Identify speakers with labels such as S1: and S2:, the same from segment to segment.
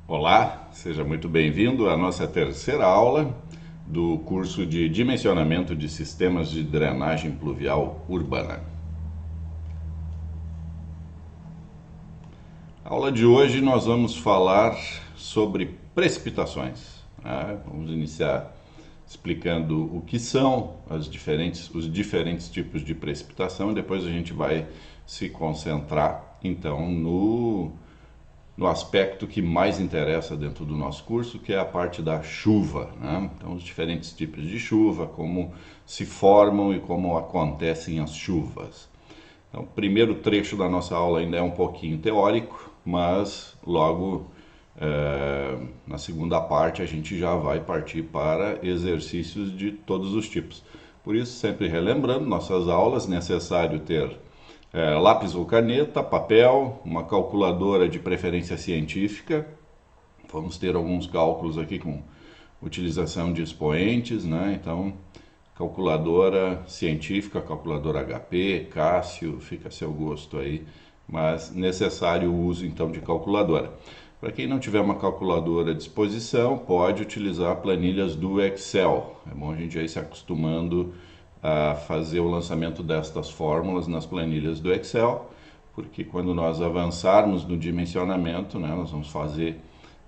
S1: Olá, seja muito bem-vindo à nossa terceira aula do curso de Dimensionamento de Sistemas de Drenagem Pluvial Urbana. Na aula de hoje nós vamos falar sobre precipitações, né? Vamos iniciar explicando o que são os diferentes tipos de precipitação e depois a gente vai se concentrar então no aspecto que mais interessa dentro do nosso curso, que é a parte da chuva, né? Então, os diferentes tipos de chuva, como se formam e como acontecem as chuvas. Então, o primeiro trecho da nossa aula ainda é um pouquinho teórico, mas logo na segunda parte a gente já vai partir para exercícios de todos os tipos. Por isso, sempre relembrando nossas aulas, necessário ter lápis ou caneta, papel, uma calculadora de preferência científica. Vamos ter alguns cálculos aqui com utilização de expoentes, né? Então, calculadora científica, calculadora HP, Cássio, fica a seu gosto aí, mas necessário o uso então de calculadora. Para quem não tiver uma calculadora à disposição, pode utilizar planilhas do Excel. É bom a gente ir se acostumando a fazer o lançamento destas fórmulas nas planilhas do Excel, porque quando nós avançarmos no dimensionamento, né, nós vamos fazer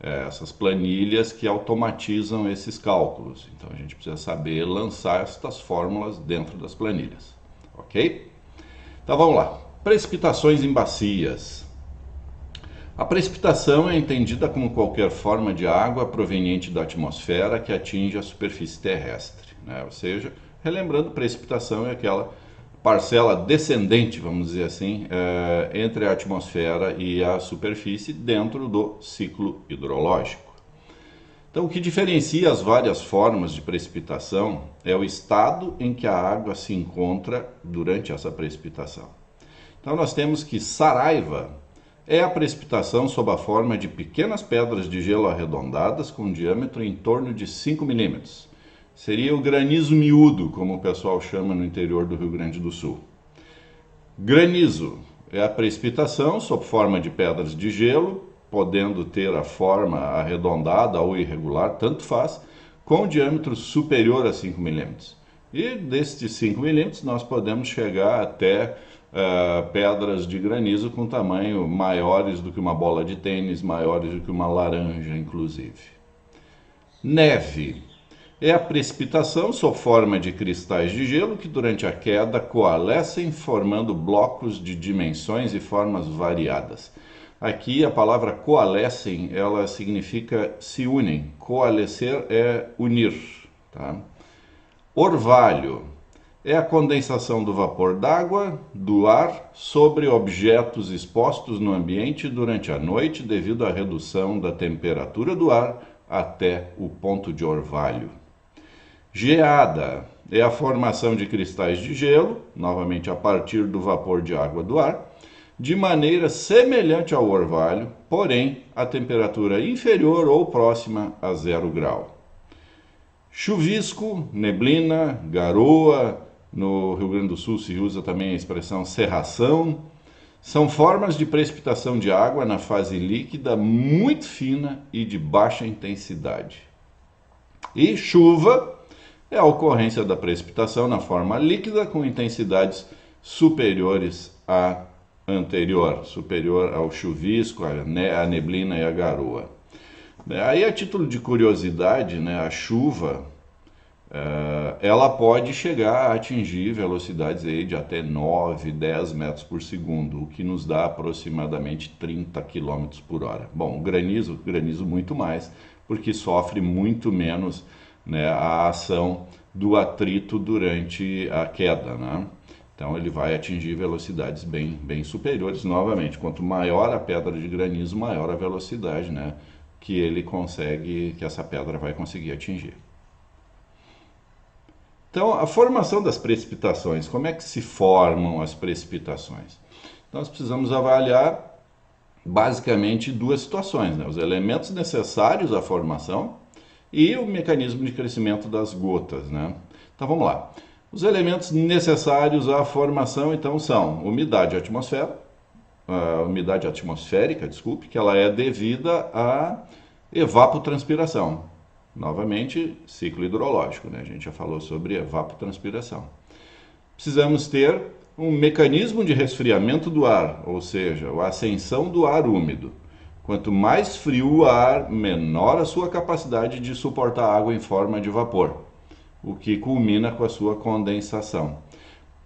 S1: essas planilhas que automatizam esses cálculos. Então a gente precisa saber lançar estas fórmulas dentro das planilhas, ok? Então vamos lá. Precipitações em bacias. A precipitação é entendida como qualquer forma de água proveniente da atmosfera que atinge a superfície terrestre, né? Ou seja, relembrando, precipitação é aquela parcela descendente, vamos dizer assim, entre a atmosfera e a superfície dentro do ciclo hidrológico. Então, o que diferencia as várias formas de precipitação é o estado em que a água se encontra durante essa precipitação. Então, nós temos que Saraiva é a precipitação sob a forma de pequenas pedras de gelo arredondadas com diâmetro em torno de 5 milímetros. Seria o granizo miúdo, como o pessoal chama no interior do Rio Grande do Sul. Granizo é a precipitação sob forma de pedras de gelo, podendo ter a forma arredondada ou irregular, tanto faz, com diâmetro superior a 5 milímetros. E destes 5 milímetros nós podemos chegar até pedras de granizo com tamanho maiores do que uma bola de tênis, maiores do que uma laranja, inclusive. Neve é a precipitação sob forma de cristais de gelo que durante a queda coalescem formando blocos de dimensões e formas variadas. Aqui a palavra coalescem, ela significa se unem. Coalescer é unir, tá? Orvalho é a condensação do vapor d'água, do ar, sobre objetos expostos no ambiente durante a noite devido à redução da temperatura do ar até o ponto de orvalho. Geada é a formação de cristais de gelo, novamente a partir do vapor de água do ar, de maneira semelhante ao orvalho, porém a temperatura inferior ou próxima a 0 grau. Chuvisco, neblina, garoa, no Rio Grande do Sul se usa também a expressão cerração, são formas de precipitação de água na fase líquida muito fina e de baixa intensidade. E chuva é a ocorrência da precipitação na forma líquida com intensidades superiores à anterior, superior ao chuvisco, à neblina e à garoa. Aí, a título de curiosidade, né, a chuva ela pode chegar a atingir velocidades aí de até 9, 10 metros por segundo, o que nos dá aproximadamente 30 km por hora. Bom, o granizo muito mais, porque sofre muito menos, né, a ação do atrito durante a queda, né? Então ele vai atingir velocidades bem superiores. Novamente, quanto maior a pedra de granizo, maior a velocidade, né, que essa pedra vai conseguir atingir. Então, a formação das precipitações, como é que se formam as precipitações? Então, nós precisamos avaliar basicamente duas situações, né? Os elementos necessários à formação e o mecanismo de crescimento das gotas, né? Então vamos lá. Os elementos necessários à formação então são umidade atmosférica, que ela é devida à evapotranspiração. Novamente, ciclo hidrológico, né? A gente já falou sobre evapotranspiração. Precisamos ter um mecanismo de resfriamento do ar, ou seja, a ascensão do ar úmido. Quanto mais frio o ar, menor a sua capacidade de suportar água em forma de vapor, o que culmina com a sua condensação.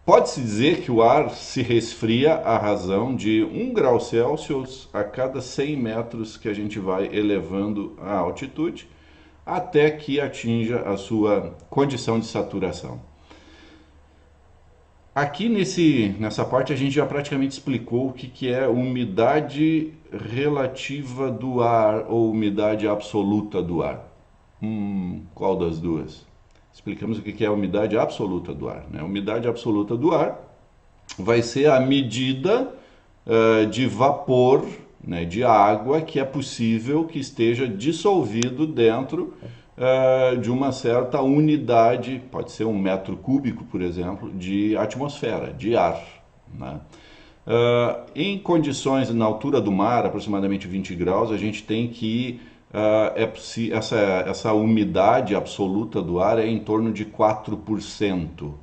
S1: Pode-se dizer que o ar se resfria à razão de 1 grau Celsius a cada 100 metros que a gente vai elevando a altitude, até que atinja a sua condição de saturação. Aqui nessa parte a gente já praticamente explicou o que é umidade relativa do ar ou umidade absoluta do ar. Qual das duas? Explicamos o que é a umidade absoluta do ar, né? A umidade absoluta do ar vai ser a medida de vapor, né, de água que é possível que esteja dissolvido dentro de uma certa unidade, pode ser 1 metro cúbico, por exemplo, de atmosfera, de ar, né? Em condições na altura do mar, aproximadamente 20 graus, a gente tem que essa umidade absoluta do ar é em torno de 4%.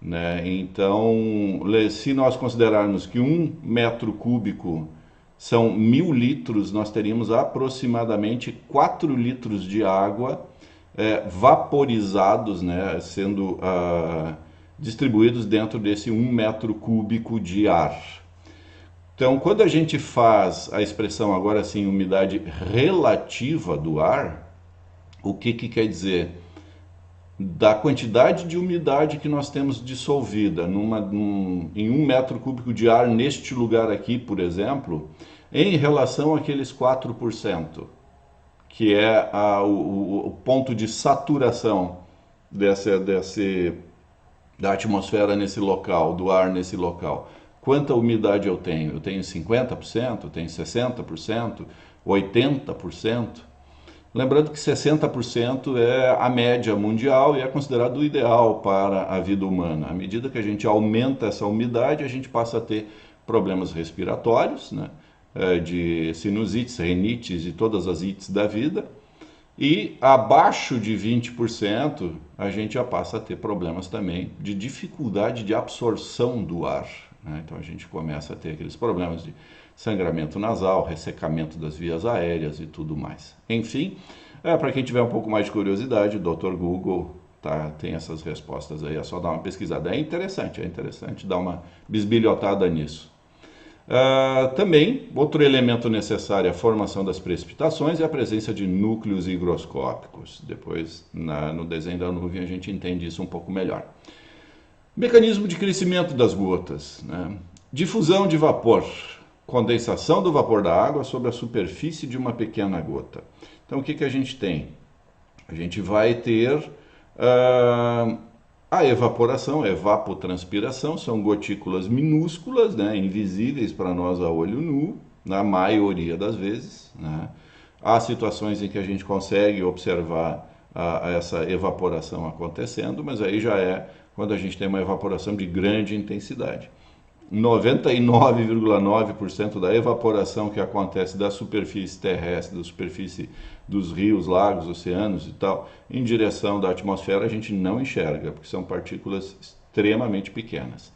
S1: Né? Então, se nós considerarmos que 1 metro cúbico são 1.000 litros, nós teríamos aproximadamente 4 litros de água vaporizados, né, sendo distribuídos dentro desse 1 metro cúbico de ar. Então, quando a gente faz a expressão agora sim, umidade relativa do ar, o que quer dizer? Da quantidade de umidade que nós temos dissolvida em 1 metro cúbico de ar neste lugar aqui, por exemplo, em relação àqueles 4%, que é o ponto de saturação da atmosfera nesse local, do ar nesse local. Quanta umidade eu tenho? Eu tenho 50%, eu tenho 60%, 80%. Lembrando que 60% é a média mundial e é considerado o ideal para a vida humana. À medida que a gente aumenta essa umidade, a gente passa a ter problemas respiratórios, né? De sinusites, rinites e todas as ites da vida. E abaixo de 20%, a gente já passa a ter problemas também de dificuldade de absorção do ar, né? Então a gente começa a ter aqueles problemas de sangramento nasal, ressecamento das vias aéreas e tudo mais. Enfim, para quem tiver um pouco mais de curiosidade, o Dr. Google tem essas respostas aí, é só dar uma pesquisada. É interessante dar uma bisbilhotada nisso. Também, outro elemento necessário à formação das precipitações é a presença de núcleos higroscópicos. Depois, no desenho da nuvem, a gente entende isso um pouco melhor. Mecanismo de crescimento das gotas, né? Difusão de vapor, condensação do vapor da água sobre a superfície de uma pequena gota. Então, o que a gente tem? A gente vai ter a evaporação, a evapotranspiração, são gotículas minúsculas, né, invisíveis para nós a olho nu, na maioria das vezes, né? Há situações em que a gente consegue observar essa evaporação acontecendo, mas aí já é quando a gente tem uma evaporação de grande intensidade. 99,9% da evaporação que acontece da superfície terrestre, da superfície dos rios, lagos, oceanos e tal, em direção da atmosfera, a gente não enxerga, porque são partículas extremamente pequenas.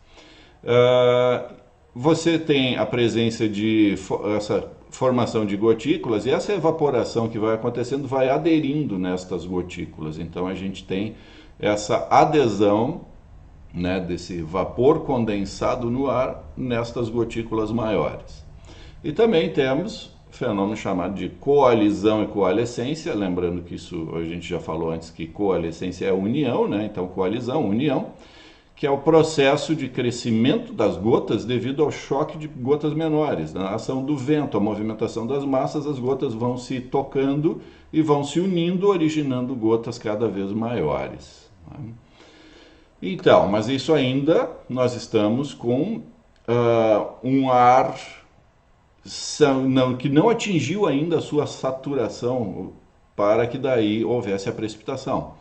S1: Você tem a presença de essa formação de gotículas e essa evaporação que vai acontecendo vai aderindo nestas gotículas. Então a gente tem essa adesão, né, desse vapor condensado no ar nestas gotículas maiores. E também temos fenômeno chamado de coalizão e coalescência, lembrando que isso a gente já falou antes que coalescência é união, né? Então coalizão, união, que é o processo de crescimento das gotas devido ao choque de gotas menores. Na ação do vento, a movimentação das massas, as gotas vão se tocando e vão se unindo, originando gotas cada vez maiores, né? Então, mas isso ainda, nós estamos com um ar que não atingiu ainda a sua saturação para que daí houvesse a precipitação.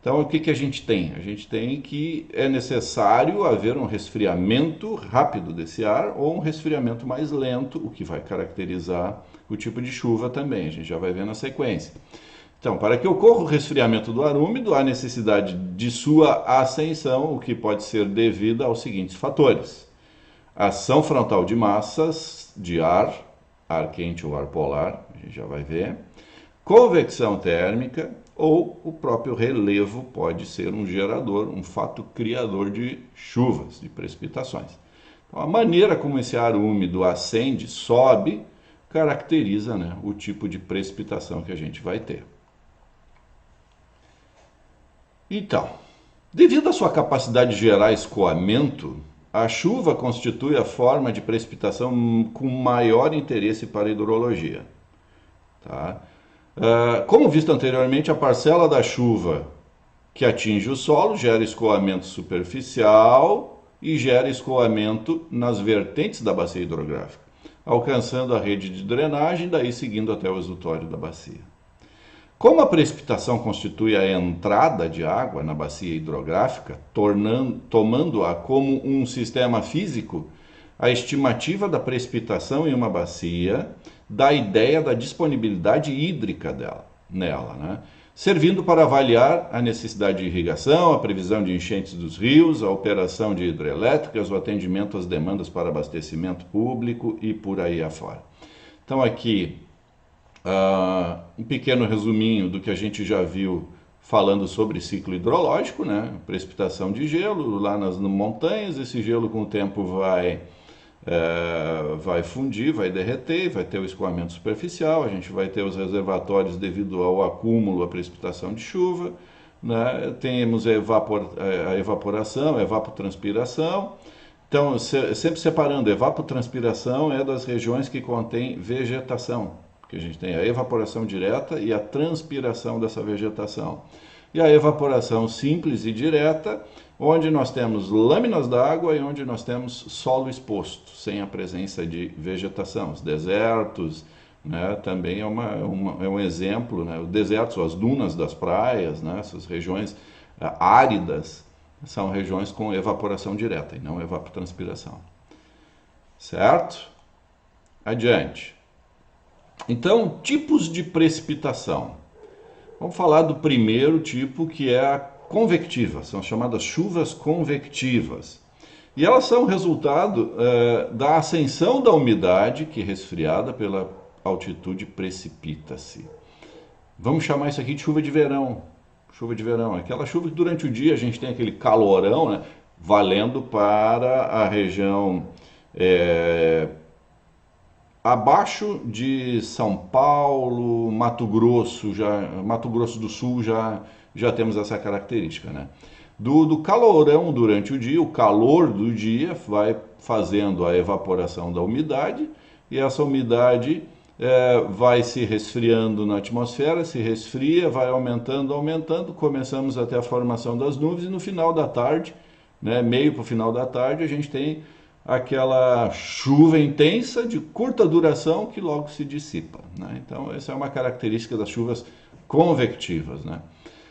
S1: Então, o que que a gente tem? A gente tem que é necessário haver um resfriamento rápido desse ar ou um resfriamento mais lento, o que vai caracterizar o tipo de chuva também. A gente já vai ver na sequência. Então, para que ocorra o resfriamento do ar úmido, há necessidade de sua ascensão, o que pode ser devido aos seguintes fatores: ação frontal de massas de ar quente ou ar polar, a gente já vai ver, convecção térmica, ou o próprio relevo pode ser um gerador, um fato criador de chuvas, de precipitações. Então, a maneira como esse ar úmido ascende, sobe, caracteriza, né, o tipo de precipitação que a gente vai ter. Então, devido à sua capacidade de gerar escoamento, a chuva constitui a forma de precipitação com maior interesse para a hidrologia. Tá? Como visto anteriormente, a parcela da chuva que atinge o solo gera escoamento superficial e gera escoamento nas vertentes da bacia hidrográfica, alcançando a rede de drenagem, daí seguindo até o exutório da bacia. Como a constitui a entrada de água na bacia hidrográfica, tomando-a como um sistema físico, a estimativa da precipitação em uma bacia dá a ideia da disponibilidade hídrica nela, né? Servindo para avaliar a necessidade de irrigação, a previsão de enchentes dos rios, a operação de hidrelétricas, o atendimento às demandas para abastecimento público e por aí afora. Então aqui um pequeno resuminho do que a gente já viu falando sobre ciclo hidrológico, né? Precipitação de gelo lá nas montanhas, esse gelo com o tempo vai fundir, vai derreter, vai ter o escoamento superficial, a gente vai ter os reservatórios devido ao acúmulo, à precipitação de chuva, né? Temos a evaporação, a evapotranspiração. Então, sempre separando, evapotranspiração é das regiões que contém vegetação, porque a gente tem a evaporação direta e a transpiração dessa vegetação. E a evaporação simples e direta, onde nós temos lâminas d'água e onde nós temos solo exposto, sem a presença de vegetação. Os desertos, né, também é um exemplo, né? Os desertos, as dunas das praias, né, essas regiões áridas, são regiões com evaporação direta e não evapotranspiração. Certo? Adiante. Então, tipos de precipitação. Vamos falar do primeiro tipo, que é a convectiva, são chamadas chuvas convectivas. E elas são resultado da ascensão da umidade, que resfriada pela altitude precipita-se. Vamos chamar isso aqui de chuva de verão. Chuva de verão, aquela chuva que durante o dia a gente tem aquele calorão, né, valendo para a região abaixo de São Paulo, Mato Grosso do Sul já temos essa característica, né? Do calorão durante o dia, o calor do dia vai fazendo a evaporação da umidade e essa umidade vai se resfriando na atmosfera, se resfria, vai aumentando, começamos até a formação das nuvens e no final da tarde, né, meio para o final da tarde, a gente tem aquela chuva intensa de curta duração que logo se dissipa, né? Então essa é uma característica das chuvas convectivas, né?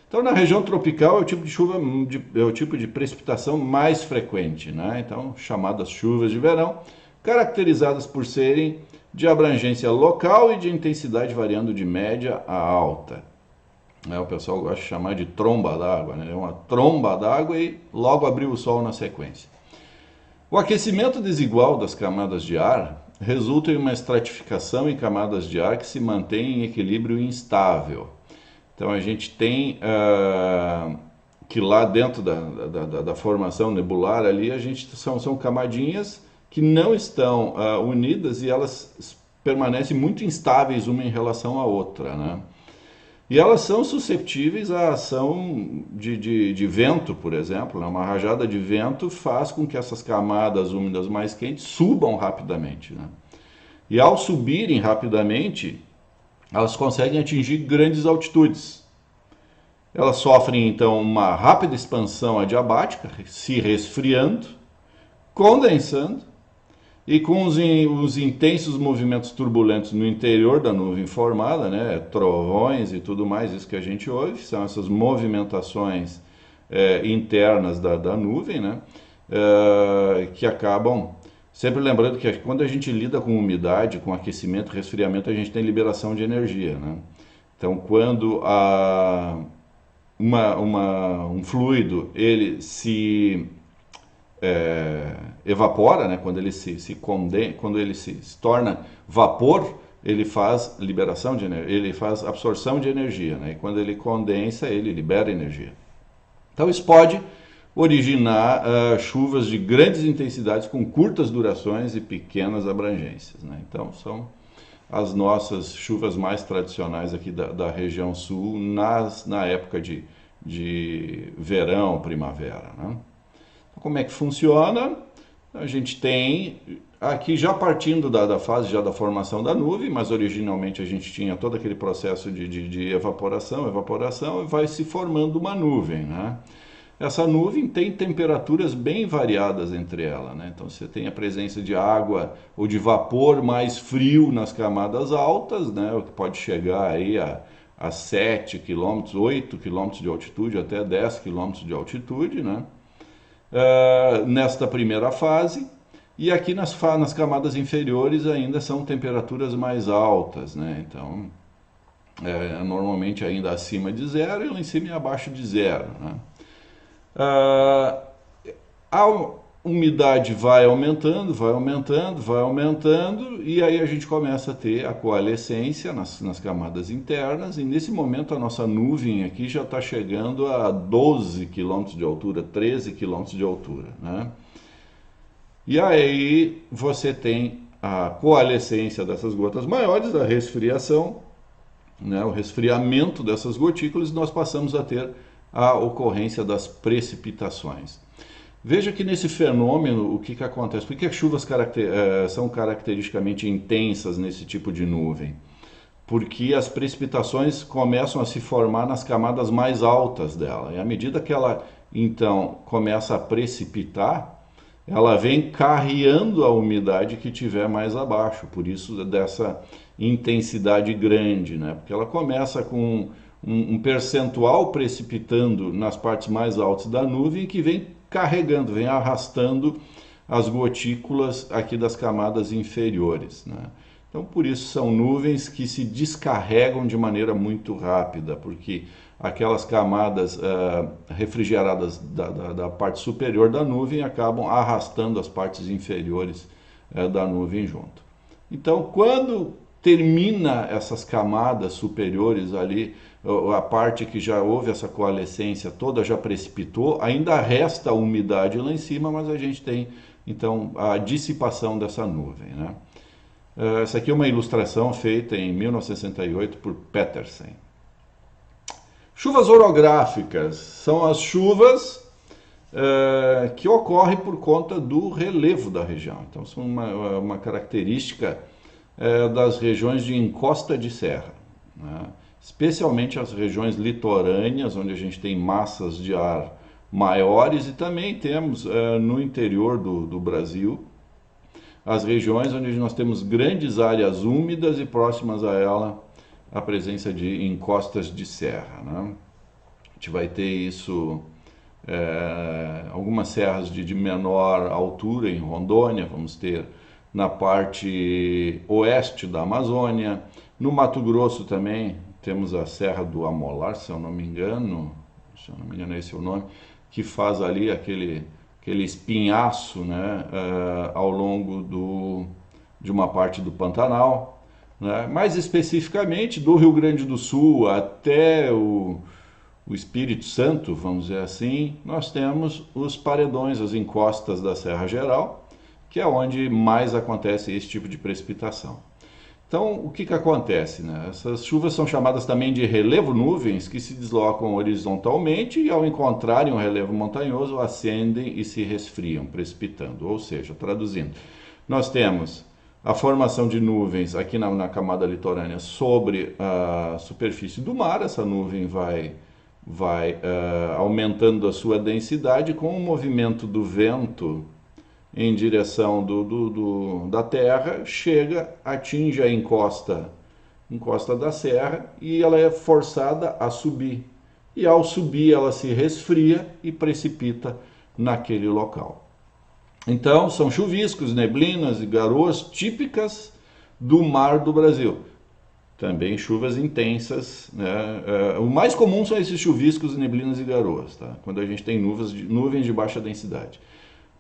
S1: Então na região tropical é o tipo de chuva, é o tipo de precipitação mais frequente, né? Então chamadas chuvas de verão, caracterizadas por serem de abrangência local e de intensidade variando de média a alta. O pessoal gosta de chamar de tromba d'água, né? É uma tromba d'água e logo abriu o sol na sequência. O aquecimento desigual das camadas de ar resulta em uma estratificação em camadas de ar que se mantém em equilíbrio instável. Então a gente tem que lá dentro da formação nebular ali, a gente são camadinhas que não estão unidas e elas permanecem muito instáveis uma em relação à outra, né? E elas são susceptíveis à ação de vento, por exemplo, né? Uma rajada de vento faz com que essas camadas úmidas mais quentes subam rapidamente, né? E ao subirem rapidamente, elas conseguem atingir grandes altitudes. Elas sofrem então uma rápida expansão adiabática, se resfriando, condensando, E com os intensos movimentos turbulentos no interior da nuvem formada, né, trovões e tudo mais, isso que a gente ouve, são essas movimentações internas da nuvem, né, que acabam, sempre lembrando que quando a gente lida com umidade, com aquecimento, resfriamento, a gente tem liberação de energia, né? Então, quando um fluido ele se evapora, né? Quando ele se condensa, quando ele se torna vapor, ele faz liberação de energia, ele faz absorção de energia, né? E quando ele condensa, ele libera energia. Então isso pode originar chuvas de grandes intensidades com curtas durações e pequenas abrangências, né? Então são as nossas chuvas mais tradicionais aqui da região sul na época de verão, primavera, né? Como é que funciona? A gente tem aqui já partindo da fase já da formação da nuvem, mas originalmente a gente tinha todo aquele processo de evaporação, e vai se formando uma nuvem, né? Essa nuvem tem temperaturas bem variadas entre elas, né? Então você tem a presença de água ou de vapor mais frio nas camadas altas, né? O que pode chegar aí a 7 km, 8 km de altitude, até 10 km de altitude, né? Nesta primeira fase, e aqui nas camadas inferiores ainda são temperaturas mais altas, né? Então, normalmente ainda acima de zero e lá em cima e abaixo de zero, né? A umidade vai aumentando, vai aumentando, vai aumentando, e aí a gente começa a ter a coalescência nas camadas internas, e nesse momento a nossa nuvem aqui já está chegando a 12 km de altura, 13 km de altura, né? E aí você tem a coalescência dessas gotas maiores, a resfriação, né? O resfriamento dessas gotículas, e nós passamos a ter a ocorrência das precipitações. Veja que nesse fenômeno, o que acontece? Por que as chuvas são caracteristicamente intensas nesse tipo de nuvem? Porque as precipitações começam a se formar nas camadas mais altas dela. E à medida que ela, então, começa a precipitar, ela vem carreando a umidade que tiver mais abaixo. Por isso, dessa intensidade grande, né? Porque ela começa com um percentual precipitando nas partes mais altas da nuvem que vem carregando, vem arrastando as gotículas aqui das camadas inferiores, né? Então, por isso são nuvens que se descarregam de maneira muito rápida, porque aquelas camadas refrigeradas da parte superior da nuvem acabam arrastando as partes inferiores da nuvem junto. Então, quando termina essas camadas superiores ali, a parte que já houve essa coalescência toda já precipitou, ainda resta a umidade lá em cima, mas a gente tem então a dissipação dessa nuvem, né? Essa aqui é uma ilustração feita em 1968 por Petersen. Chuvas orográficas são as chuvas que ocorrem por conta do relevo da região. Então são uma característica das regiões de encosta de serra, né? Especialmente as regiões litorâneas, onde a gente tem massas de ar maiores, e também temos no interior do Brasil as regiões onde nós temos grandes áreas úmidas e próximas a ela a presença de encostas de serra, né? A gente vai ter isso, algumas serras de menor altura em Rondônia, vamos ter na parte oeste da Amazônia, no Mato Grosso também temos a Serra do Amolar, se eu não me engano é esse o nome, que faz ali aquele espinhaço, né, ao longo de uma parte do Pantanal, né? Mais especificamente do Rio Grande do Sul até o Espírito Santo, vamos dizer assim, nós temos os paredões, as encostas da Serra Geral, que é onde mais acontece esse tipo de precipitação. Então, o que acontece, né? Essas chuvas são chamadas também de relevo nuvens, que se deslocam horizontalmente e, ao encontrarem um relevo montanhoso, ascendem e se resfriam, precipitando. Ou seja, traduzindo, nós temos a formação de nuvens aqui na camada litorânea sobre a superfície do mar. Essa nuvem vai aumentando a sua densidade com o movimento do vento em direção da terra, chega, atinge a encosta da serra e ela é forçada a subir. E ao subir ela se resfria e precipita naquele local. Então são chuviscos, neblinas e garoas típicas do mar do Brasil. Também chuvas intensas, né? O mais comum são esses chuviscos, neblinas e garoas, tá? Quando a gente tem nuvens de baixa densidade.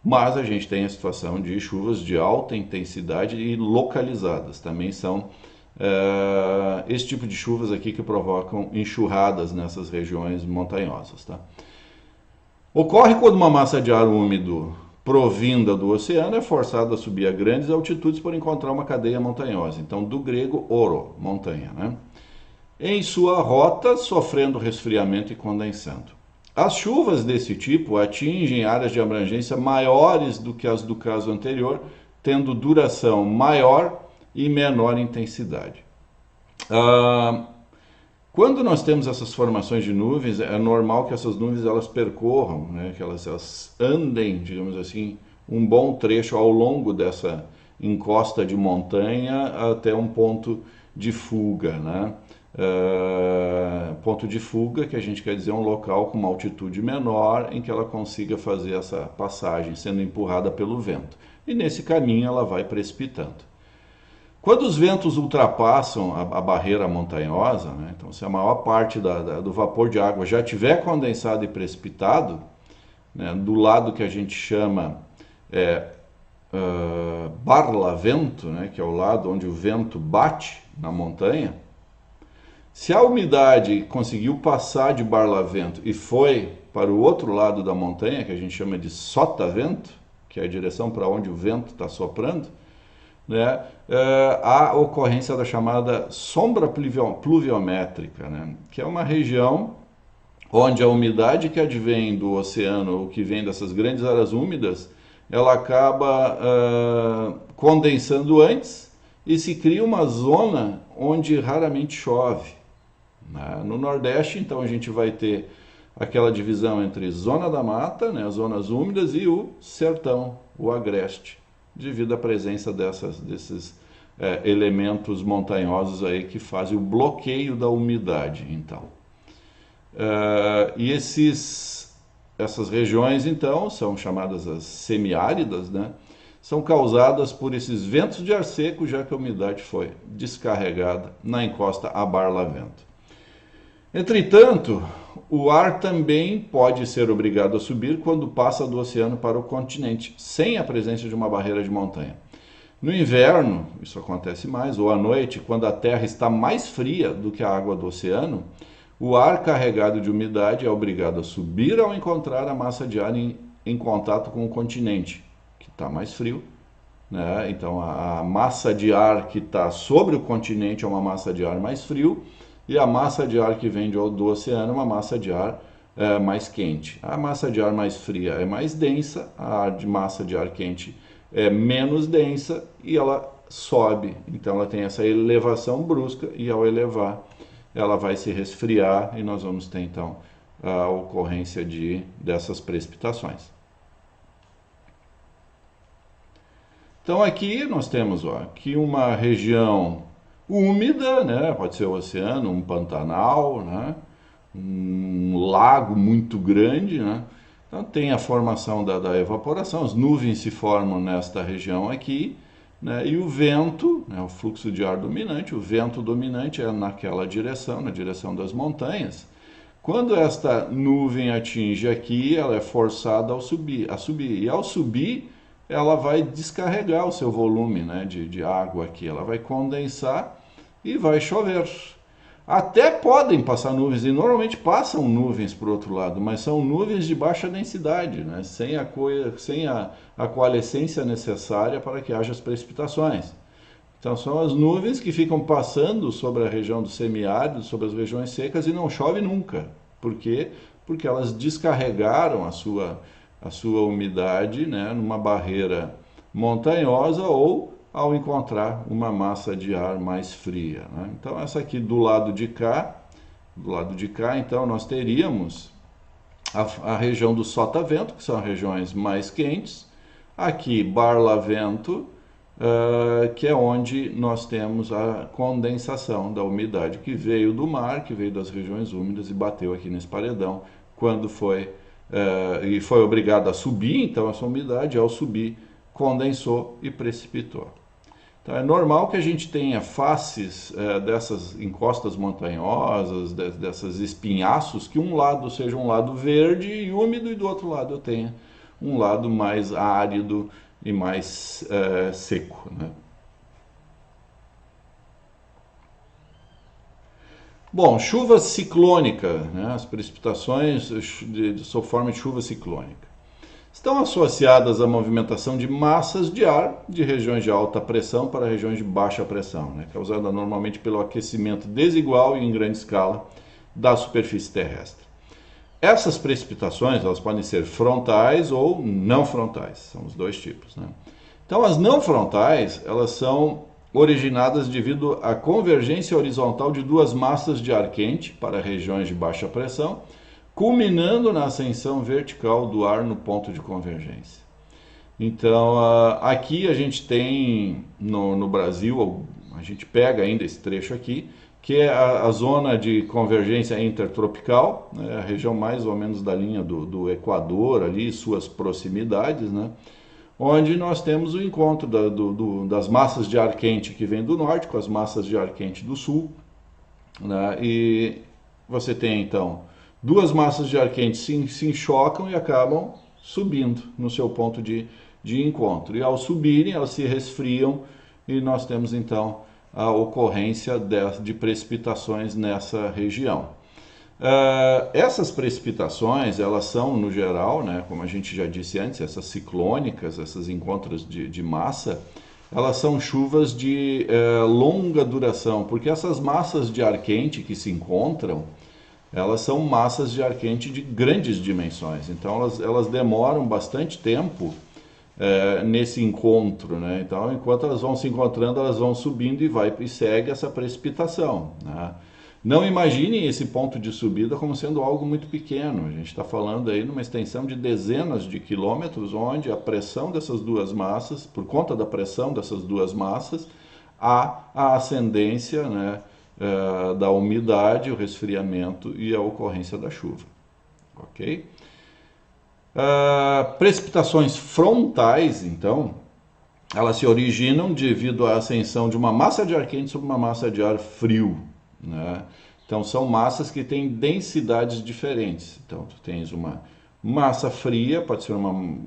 S1: Mas a gente tem a situação de chuvas de alta intensidade e localizadas. Também são esse tipo de chuvas aqui que provocam enxurradas nessas regiões montanhosas. Tá? Ocorre quando uma massa de ar úmido provinda do oceano é forçada a subir a grandes altitudes por encontrar uma cadeia montanhosa. Então, do grego oro, montanha, né? Em sua rota, sofrendo resfriamento e condensando. As chuvas desse tipo atingem áreas de abrangência maiores do que as do caso anterior, tendo duração maior e menor intensidade. Quando nós temos essas formações de nuvens, é normal que essas nuvens elas percorram, né, que elas andem, digamos assim, um bom trecho ao longo dessa encosta de montanha até um ponto de fuga, né? Ponto de fuga, que a gente quer dizer um local com uma altitude menor em que ela consiga fazer essa passagem, sendo empurrada pelo vento. E nesse caminho ela vai precipitando. Quando os ventos ultrapassam a barreira montanhosa, né, então se a maior parte do vapor de água já tiver condensado e precipitado, né, do lado que a gente chama barlavento, né, que é o lado onde o vento bate na montanha, se a umidade conseguiu passar de barlavento e foi para o outro lado da montanha, que a gente chama de sotavento, que é a direção para onde o vento está soprando, né, a ocorrência da chamada sombra pluviométrica, né, que é uma região onde a umidade que advém do oceano ou que vem dessas grandes áreas úmidas, ela acaba condensando antes e se cria uma zona onde raramente chove. Né? No Nordeste, então, a gente vai ter aquela divisão entre zona da mata, né, as zonas úmidas, e o sertão, o agreste, devido à presença desses elementos montanhosos aí que fazem o bloqueio da umidade, então. E essas regiões, então, são chamadas as semiáridas, né? São causadas por esses ventos de ar seco, já que a umidade foi descarregada na encosta a barlavento. Entretanto, o ar também pode ser obrigado a subir quando passa do oceano para o continente, sem a presença de uma barreira de montanha. No inverno, isso acontece mais, ou à noite, quando a terra está mais fria do que a água do oceano, o ar carregado de umidade é obrigado a subir ao encontrar a massa de ar em contato com o continente, que está mais frio. Né? Então, a massa de ar que está sobre o continente é uma massa de ar mais frio, e a massa de ar que vem do oceano é uma massa de ar mais quente. A massa de ar mais fria é mais densa, massa de ar quente é menos densa e ela sobe. Então ela tem essa elevação brusca e ao elevar ela vai se resfriar e nós vamos ter então a ocorrência dessas precipitações. Então aqui nós temos aqui uma região úmida, né? Pode ser o oceano, um pantanal, né? Um lago muito grande, né? Então tem a formação da evaporação, as nuvens se formam nesta região aqui, né? E o vento, né? O fluxo de ar dominante, o vento dominante é naquela direção, na direção das montanhas. Quando esta nuvem atinge aqui, ela é forçada a subir. E ao subir, ela vai descarregar o seu volume, né, de água aqui, ela vai condensar e vai chover. Até podem passar nuvens, e normalmente passam nuvens para o outro lado, mas são nuvens de baixa densidade, né, sem a coalescência necessária para que haja as precipitações. Então são as nuvens que ficam passando sobre a região do semiárido, sobre as regiões secas e não chove nunca. Por quê? Porque elas descarregaram a sua umidade, né, numa barreira montanhosa ou ao encontrar uma massa de ar mais fria. Né? Então essa aqui do lado de cá, então nós teríamos a região do sotavento, que são as regiões mais quentes, Aqui, Barlavento, que é onde nós temos a condensação da umidade que veio do mar, que veio das regiões úmidas e bateu aqui nesse paredão, quando e foi obrigado a subir, então essa umidade, ao subir, condensou e precipitou. Então é normal que a gente tenha faces dessas encostas montanhosas, dessas espinhaços, que um lado seja um lado verde e úmido e do outro lado eu tenha um lado mais árido e mais seco, né? Bom, chuva ciclônica, né? As precipitações sob forma de chuva ciclônica estão associadas à movimentação de massas de ar de regiões de alta pressão para regiões de baixa pressão, né? Causada normalmente pelo aquecimento desigual e em grande escala da superfície terrestre. Essas precipitações elas podem ser frontais ou não frontais, são os dois tipos, né? Então, as não frontais elas são originadas devido à convergência horizontal de duas massas de ar quente para regiões de baixa pressão, culminando na ascensão vertical do ar no ponto de convergência. Então, aqui a gente tem no Brasil, a gente pega ainda esse trecho aqui, que é a zona de convergência intertropical, né, a região mais ou menos da linha do Equador, ali, suas proximidades, né, onde nós temos o encontro das massas de ar quente que vem do norte com as massas de ar quente do sul, né, e você tem, então, duas massas de ar quente se chocam e acabam subindo no seu ponto de encontro. E ao subirem, elas se resfriam e nós temos, então, a ocorrência de precipitações nessa região. Essas precipitações, elas são, no geral, né, como a gente já disse antes, essas ciclônicas, esses encontros de massa, elas são chuvas de longa duração, porque essas massas de ar quente que se encontram, elas são massas de ar quente de grandes dimensões, então elas demoram bastante tempo nesse encontro, né? Então, enquanto elas vão se encontrando, elas vão subindo e segue essa precipitação, né? Não imaginem esse ponto de subida como sendo algo muito pequeno. A gente está falando aí numa extensão de dezenas de quilômetros, onde a pressão dessas duas massas, por conta da pressão dessas duas massas, há a ascendência, né, da umidade, o resfriamento e a ocorrência da chuva. Ok? Precipitações frontais, então, elas se originam devido à ascensão de uma massa de ar quente sobre uma massa de ar frio, né? Então, são massas que têm densidades diferentes. Então, tu tens uma massa fria, pode ser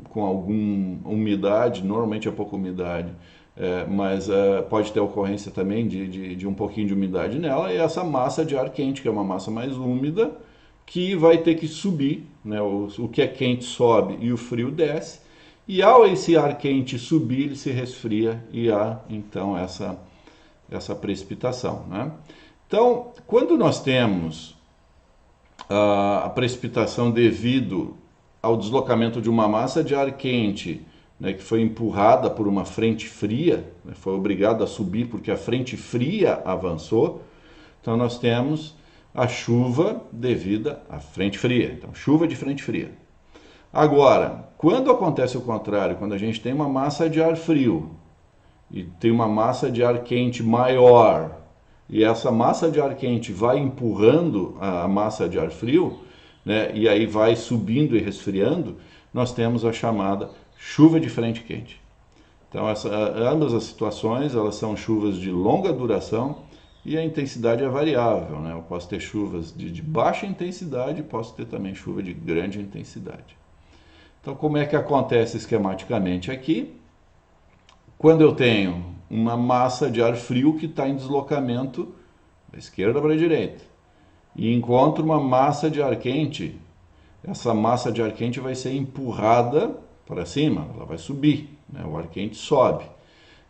S1: com alguma umidade, normalmente é pouca umidade, mas pode ter ocorrência também de um pouquinho de umidade nela, e essa massa de ar quente, que é uma massa mais úmida, que vai ter que subir, né? O que é quente sobe e o frio desce, e ao esse ar quente subir, ele se resfria e há então essa precipitação, né? Então, quando nós temos a precipitação devido ao deslocamento de uma massa de ar quente, né, que foi empurrada por uma frente fria, né, foi obrigada a subir porque a frente fria avançou, então nós temos a chuva devida à frente fria. Então, chuva de frente fria. Agora, quando acontece o contrário, quando a gente tem uma massa de ar frio e tem uma massa de ar quente maior, e essa massa de ar quente vai empurrando a massa de ar frio, né, e aí vai subindo e resfriando, nós temos a chamada chuva de frente quente. Então, ambas as situações, elas são chuvas de longa duração, e a intensidade é variável, né? Eu posso ter chuvas de baixa intensidade, posso ter também chuva de grande intensidade. Então, como é que acontece esquematicamente aqui? Quando eu tenho uma massa de ar frio que está em deslocamento da esquerda para a direita e encontro uma massa de ar quente, essa massa de ar quente vai ser empurrada para cima, ela vai subir, né? O ar quente sobe.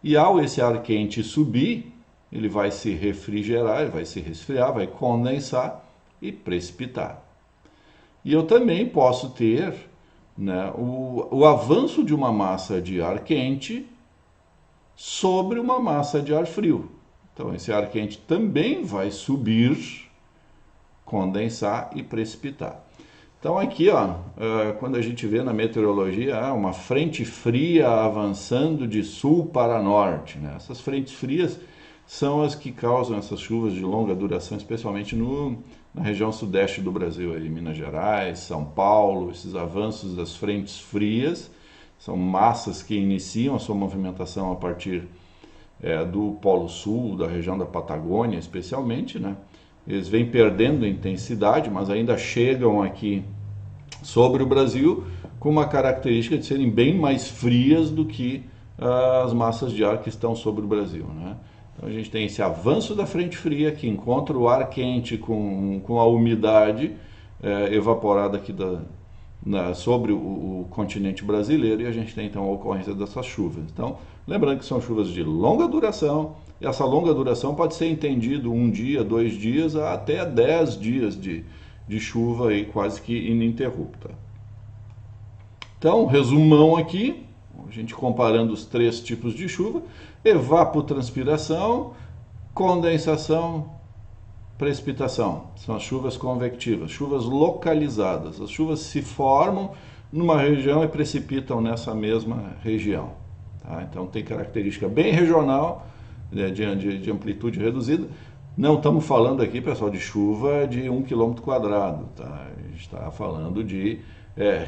S1: E ao esse ar quente subir, ele vai se refrigerar, ele vai se resfriar, vai condensar e precipitar. E eu também posso ter, né, o avanço de uma massa de ar quente sobre uma massa de ar frio. Então, esse ar quente também vai subir, condensar e precipitar. Então aqui, ó, quando a gente vê na meteorologia, uma frente fria avançando de sul para norte, né? Essas frentes frias são as que causam essas chuvas de longa duração, especialmente na região sudeste do Brasil, aí, Minas Gerais, São Paulo, esses avanços das frentes frias, são massas que iniciam a sua movimentação a partir do Polo Sul, da região da Patagônia especialmente, né? Eles vêm perdendo intensidade, mas ainda chegam aqui sobre o Brasil com uma característica de serem bem mais frias do que as massas de ar que estão sobre o Brasil, né? Então a gente tem esse avanço da frente fria que encontra o ar quente com a umidade evaporada aqui sobre o continente brasileiro, e a gente tem então a ocorrência dessas chuvas. Então, lembrando que são chuvas de longa duração, e essa longa duração pode ser entendido 1 dia, 2 dias, até 10 dias de chuva aí, quase que ininterrupta. Então, resumão aqui, a gente comparando os 3 tipos de chuva: evapotranspiração, condensação, precipitação. São as chuvas convectivas, chuvas localizadas. As chuvas se formam numa região e precipitam nessa mesma região. Tá? Então tem característica bem regional, de amplitude reduzida. Não estamos falando aqui, pessoal, de chuva de 1 km². Tá? A gente está falando de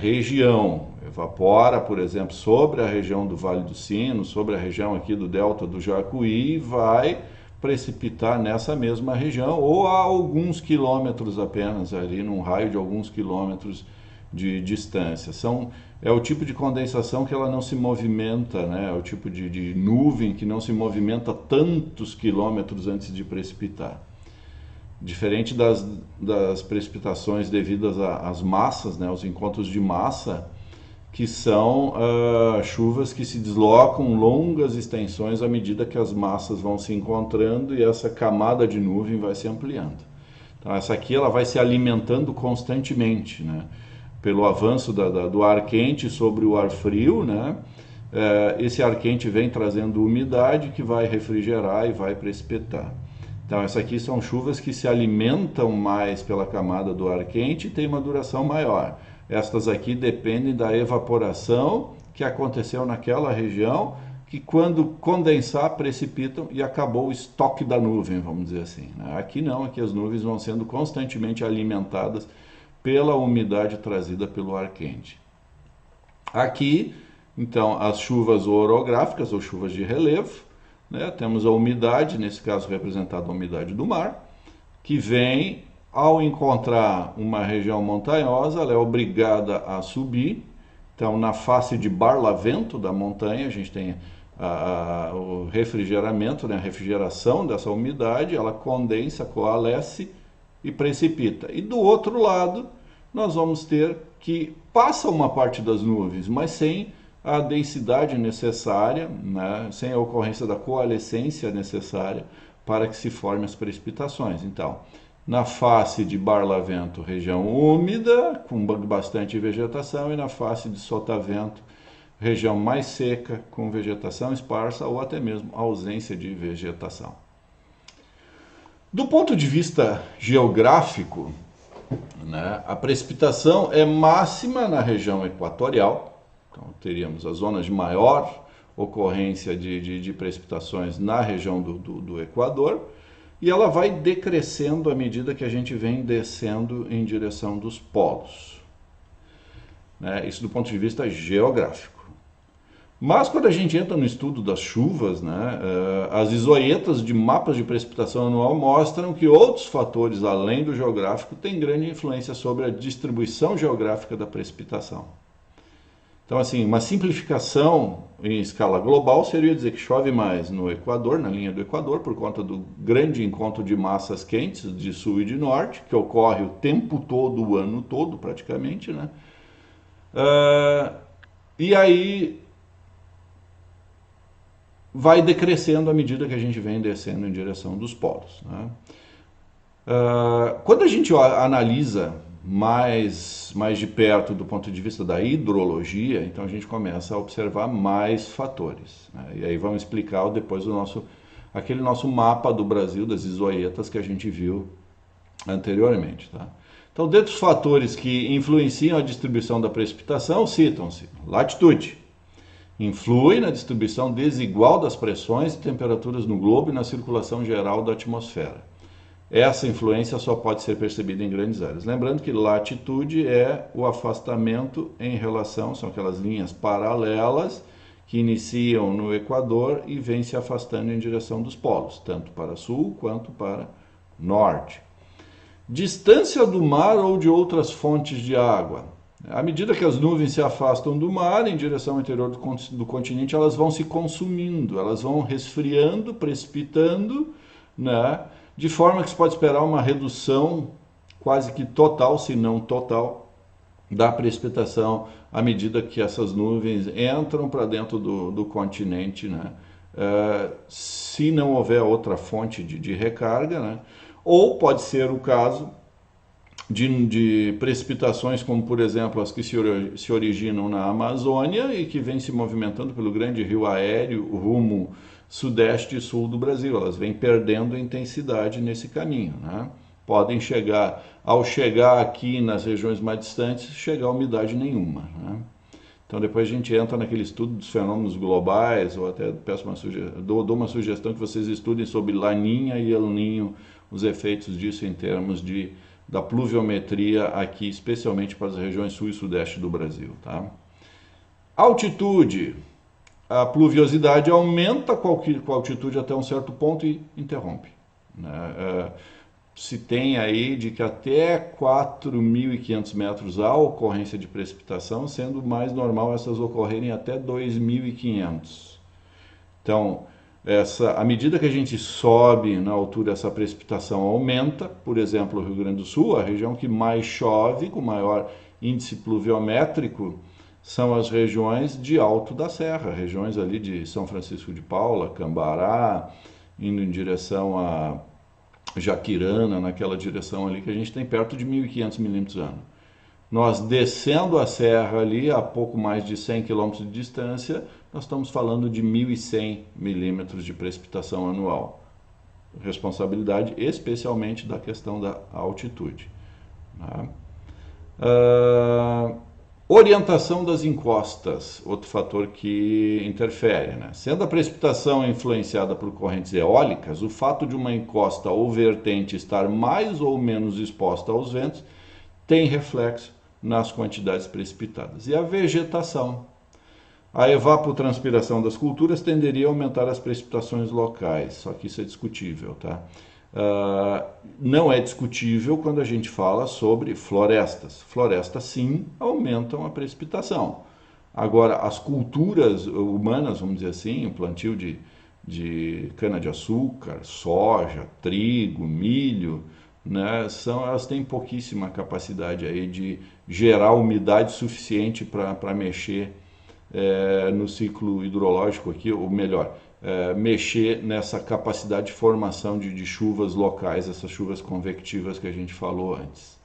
S1: região. Evapora, por exemplo, sobre a região do Vale do Sino, sobre a região aqui do Delta do Jacuí, e vai precipitar nessa mesma região ou a alguns quilômetros apenas, ali num raio de alguns quilômetros de distância. É o tipo de condensação que ela não se movimenta, né? É o tipo de nuvem que não se movimenta tantos quilômetros antes de precipitar. Diferente das precipitações devidas às massas, né? Os encontros de massa, que são chuvas que se deslocam longas extensões à medida que as massas vão se encontrando e essa camada de nuvem vai se ampliando. Então essa aqui ela vai se alimentando constantemente, né? Pelo avanço do ar quente sobre o ar frio, né? Esse ar quente vem trazendo umidade que vai refrigerar e vai precipitar. Então essa aqui são chuvas que se alimentam mais pela camada do ar quente e tem uma duração maior. Estas aqui dependem da evaporação que aconteceu naquela região, que quando condensar, precipitam e acabou o estoque da nuvem, vamos dizer assim, né? Aqui não, aqui as nuvens vão sendo constantemente alimentadas pela umidade trazida pelo ar quente. Aqui, então, as chuvas orográficas ou chuvas de relevo, né? Temos a umidade, nesse caso representada a umidade do mar, que vem. Ao encontrar uma região montanhosa, ela é obrigada a subir. Então, na face de barlavento da montanha, a gente tem o refrigeramento, né, a refrigeração dessa umidade, ela condensa, coalesce e precipita. E do outro lado, nós vamos ter que passa uma parte das nuvens, mas sem a densidade necessária, né, sem a ocorrência da coalescência necessária para que se formem as precipitações. Então, na face de barlavento, região úmida, com bastante vegetação, e na face de sotavento, região mais seca, com vegetação esparsa ou até mesmo ausência de vegetação. Do ponto de vista geográfico, né, a precipitação é máxima na região equatorial. Então, teríamos as zonas de maior ocorrência de precipitações na região do Equador, e ela vai decrescendo à medida que a gente vem descendo em direção dos polos, né? Isso do ponto de vista geográfico. Mas quando a gente entra no estudo das chuvas, né, as isoietas de mapas de precipitação anual mostram que outros fatores além do geográfico têm grande influência sobre a distribuição geográfica da precipitação. Então, assim, uma simplificação em escala global seria dizer que chove mais no Equador, na linha do Equador, por conta do grande encontro de massas quentes de sul e de norte, que ocorre o tempo todo, o ano todo, praticamente, né? E aí vai decrescendo à medida que a gente vem descendo em direção dos polos, né? Quando a gente analisa mais de perto do ponto de vista da hidrologia, então a gente começa a observar mais fatores, né? E aí vamos explicar depois aquele nosso mapa do Brasil, das isoietas que a gente viu anteriormente, tá? Então, dentre os fatores que influenciam a distribuição da precipitação, citam-se latitude, influi na distribuição desigual das pressões e temperaturas no globo e na circulação geral da atmosfera. Essa influência só pode ser percebida em grandes áreas. Lembrando que latitude é o afastamento em relação, são aquelas linhas paralelas que iniciam no Equador e vêm se afastando em direção dos polos, tanto para sul quanto para norte. Distância do mar ou de outras fontes de água. À medida que as nuvens se afastam do mar em direção ao interior do continente, elas vão se consumindo, elas vão resfriando, precipitando, né? De forma que se pode esperar uma redução quase que total, se não total, da precipitação à medida que essas nuvens entram para dentro do continente, né? Se não houver outra fonte de recarga, né? Ou pode ser o caso de precipitações como, por exemplo, as que se originam na Amazônia e que vêm se movimentando pelo grande rio Aéreo rumo sudeste e sul do Brasil. Elas vêm perdendo intensidade nesse caminho, né? Podem chegar, ao chegar aqui nas regiões mais distantes, chegar a umidade nenhuma, né? Então depois a gente entra naquele estudo dos fenômenos globais, ou até dou uma sugestão que vocês estudem sobre Laninha e El Ninho, os efeitos disso em termos da pluviometria aqui, especialmente para as regiões sul e sudeste do Brasil, tá? Altitude. A pluviosidade aumenta com a altitude até um certo ponto e interrompe, né? Se tem aí de que até 4.500 metros há ocorrência de precipitação, sendo mais normal essas ocorrerem até 2.500. Então, à medida que a gente sobe na altura, essa precipitação aumenta. Por exemplo, o Rio Grande do Sul, a região que mais chove, com maior índice pluviométrico, são as regiões de alto da serra, regiões ali de São Francisco de Paula, Cambará, indo em direção a Jaquirana, naquela direção ali, que a gente tem perto de 1.500 milímetros ano. Nós descendo a serra ali, a pouco mais de 100 quilômetros de distância, nós estamos falando de 1.100 milímetros de precipitação anual. Responsabilidade especialmente da questão da altitude, né? Orientação das encostas, outro fator que interfere, né? Sendo a precipitação influenciada por correntes eólicas, o fato de uma encosta ou vertente estar mais ou menos exposta aos ventos tem reflexo nas quantidades precipitadas. E a vegetação. A evapotranspiração das culturas tenderia a aumentar as precipitações locais, só que isso é discutível, tá? Não é discutível quando a gente fala sobre florestas. Florestas, sim, aumentam a precipitação. Agora, as culturas humanas, vamos dizer assim, o plantio de cana-de-açúcar, soja, trigo, milho, né, elas têm pouquíssima capacidade aí de gerar umidade suficiente para mexer no ciclo hidrológico aqui, ou melhor, mexer nessa capacidade de formação de chuvas locais, essas chuvas convectivas que a gente falou antes.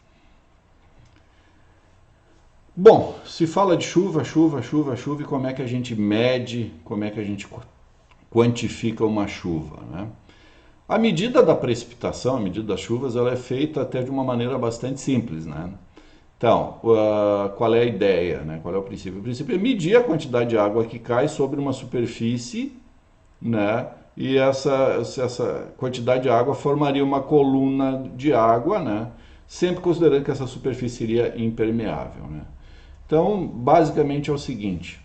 S1: Bom, se fala de chuva, e como é que a gente mede, como é que a gente quantifica uma chuva, né? A medida da precipitação, a medida das chuvas, ela é feita até de uma maneira bastante simples, né? Então, qual é a ideia, né? Qual é o princípio? O princípio é medir a quantidade de água que cai sobre uma superfície, né? E essa quantidade de água formaria uma coluna de água, né? Sempre considerando que essa superfície seria impermeável, né? Então, basicamente é o seguinte,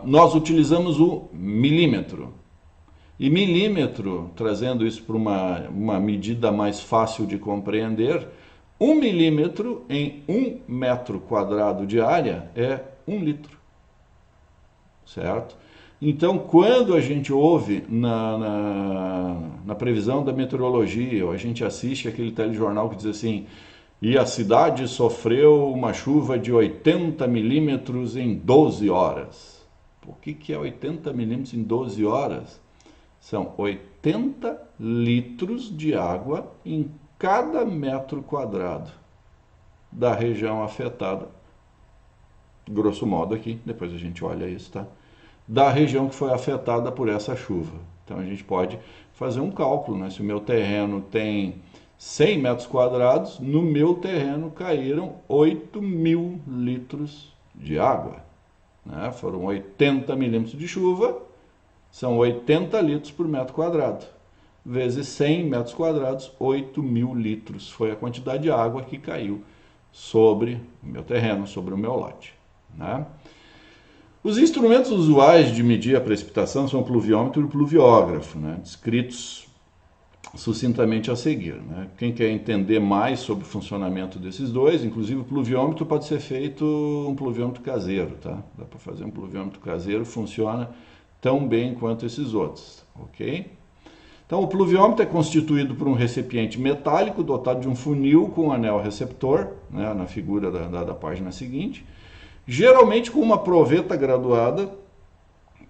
S1: nós utilizamos o milímetro. E milímetro, trazendo isso para uma medida mais fácil de compreender, 1 milímetro em 1 metro quadrado de área é 1 litro, certo? Então, quando a gente ouve na previsão da meteorologia, ou a gente assiste aquele telejornal que diz assim, e a cidade sofreu uma chuva de 80 milímetros em 12 horas. O que é 80 milímetros em 12 horas? São 80 litros de água em cada metro quadrado da região afetada, grosso modo aqui, depois a gente olha isso, tá? Da região que foi afetada por essa chuva. Então a gente pode fazer um cálculo, né? Se o meu terreno tem 100 metros quadrados, no meu terreno caíram 8.000 litros de água. Né? Foram 80 milímetros de chuva, são 80 litros por metro quadrado. Vezes 100 metros quadrados, 8.000 litros. Foi a quantidade de água que caiu sobre o meu terreno, sobre o meu lote. Né? Os instrumentos usuais de medir a precipitação são o pluviômetro e o pluviógrafo, né? Descritos sucintamente a seguir. Né? Quem quer entender mais sobre o funcionamento desses dois, inclusive o pluviômetro pode ser feito um pluviômetro caseiro, tá? Dá para fazer um pluviômetro caseiro, funciona tão bem quanto esses outros, ok? Então, o pluviômetro é constituído por um recipiente metálico dotado de um funil com um anel receptor, né, na figura da página seguinte, geralmente com uma proveta graduada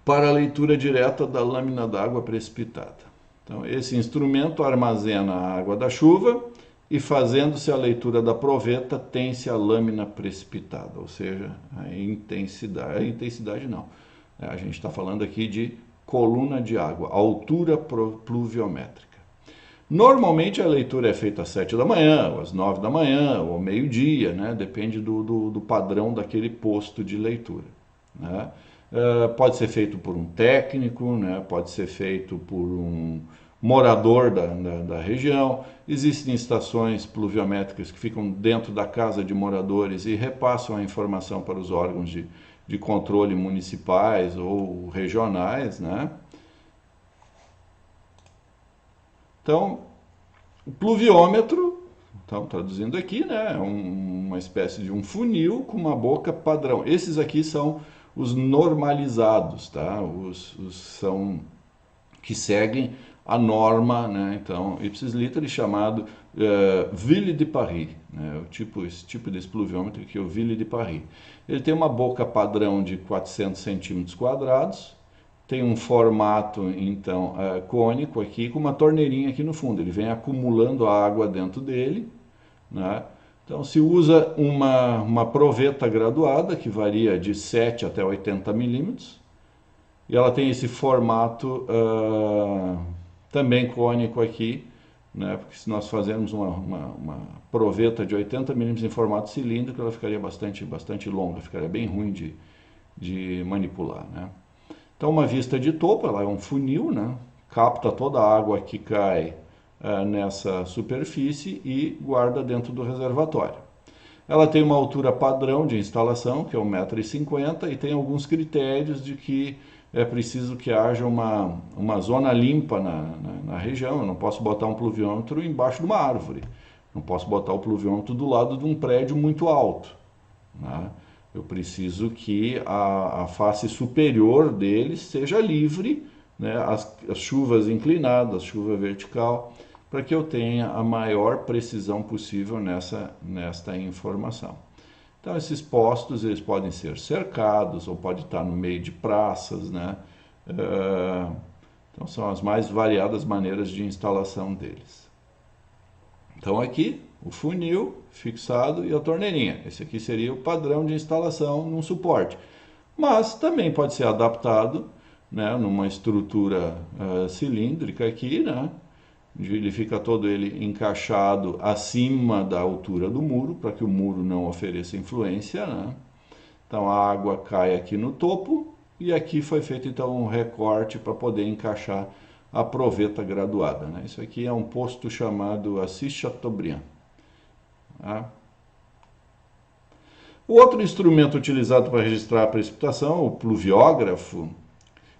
S1: para a leitura direta da lâmina d'água precipitada. Então, esse instrumento armazena a água da chuva e, fazendo-se a leitura da proveta, tem-se a lâmina precipitada, ou seja, a intensidade não. A gente está falando aqui de coluna de água, altura pluviométrica. Normalmente a leitura é feita às 7 da manhã, ou às 9 da manhã, ou ao meio-dia, né? Depende do padrão daquele posto de leitura. Né? Pode ser feito por um técnico, né? Pode ser feito por um morador da região. Existem estações pluviométricas que ficam dentro da casa de moradores e repassam a informação para os órgãos de controle municipais ou regionais, né? Então, o pluviômetro, então, traduzindo aqui, né, é uma espécie de um funil com uma boca padrão. Esses aqui são os normalizados, tá? Os são que seguem a norma, né? Então, ipsis litteris, chamado Ville de Paris, né? Esse tipo desse pluviômetro aqui é o Ville de Paris. Ele tem uma boca padrão de 400 centímetros quadrados, tem um formato, então, cônico aqui, com uma torneirinha aqui no fundo. Ele vem acumulando a água dentro dele, né? Então, se usa uma proveta graduada, que varia de 7 até 80 milímetros, e ela tem esse formato também cônico aqui, né? Porque se nós fazermos uma proveta de 80 milímetros em formato cilíndrico, ela ficaria bastante longa, ficaria bem ruim de manipular, né? Então, uma vista de topo, ela é um funil, né? Capta toda a água que cai nessa superfície e guarda dentro do reservatório. Ela tem uma altura padrão de instalação, que é 1,50 m, e tem alguns critérios de que é preciso que haja uma zona limpa na região. Eu não posso botar um pluviômetro embaixo de uma árvore, não posso botar o pluviômetro do lado de um prédio muito alto, né? Eu preciso que a face superior dele seja livre, né? As chuvas inclinadas, chuva vertical, para que eu tenha a maior precisão possível nesta informação. Então, esses postos eles podem ser cercados ou pode estar no meio de praças, né? Então, são as mais variadas maneiras de instalação deles. Então, aqui, o funil fixado e a torneirinha. Esse aqui seria o padrão de instalação num suporte. Mas também pode ser adaptado, né, numa estrutura cilíndrica aqui, né? Ele fica todo ele encaixado acima da altura do muro, para que o muro não ofereça influência, né? Então a água cai aqui no topo e aqui foi feito então um recorte para poder encaixar a proveta graduada, né? Isso aqui é um posto chamado Assis Chateaubriand. Tá? O outro instrumento utilizado para registrar a precipitação, o pluviógrafo,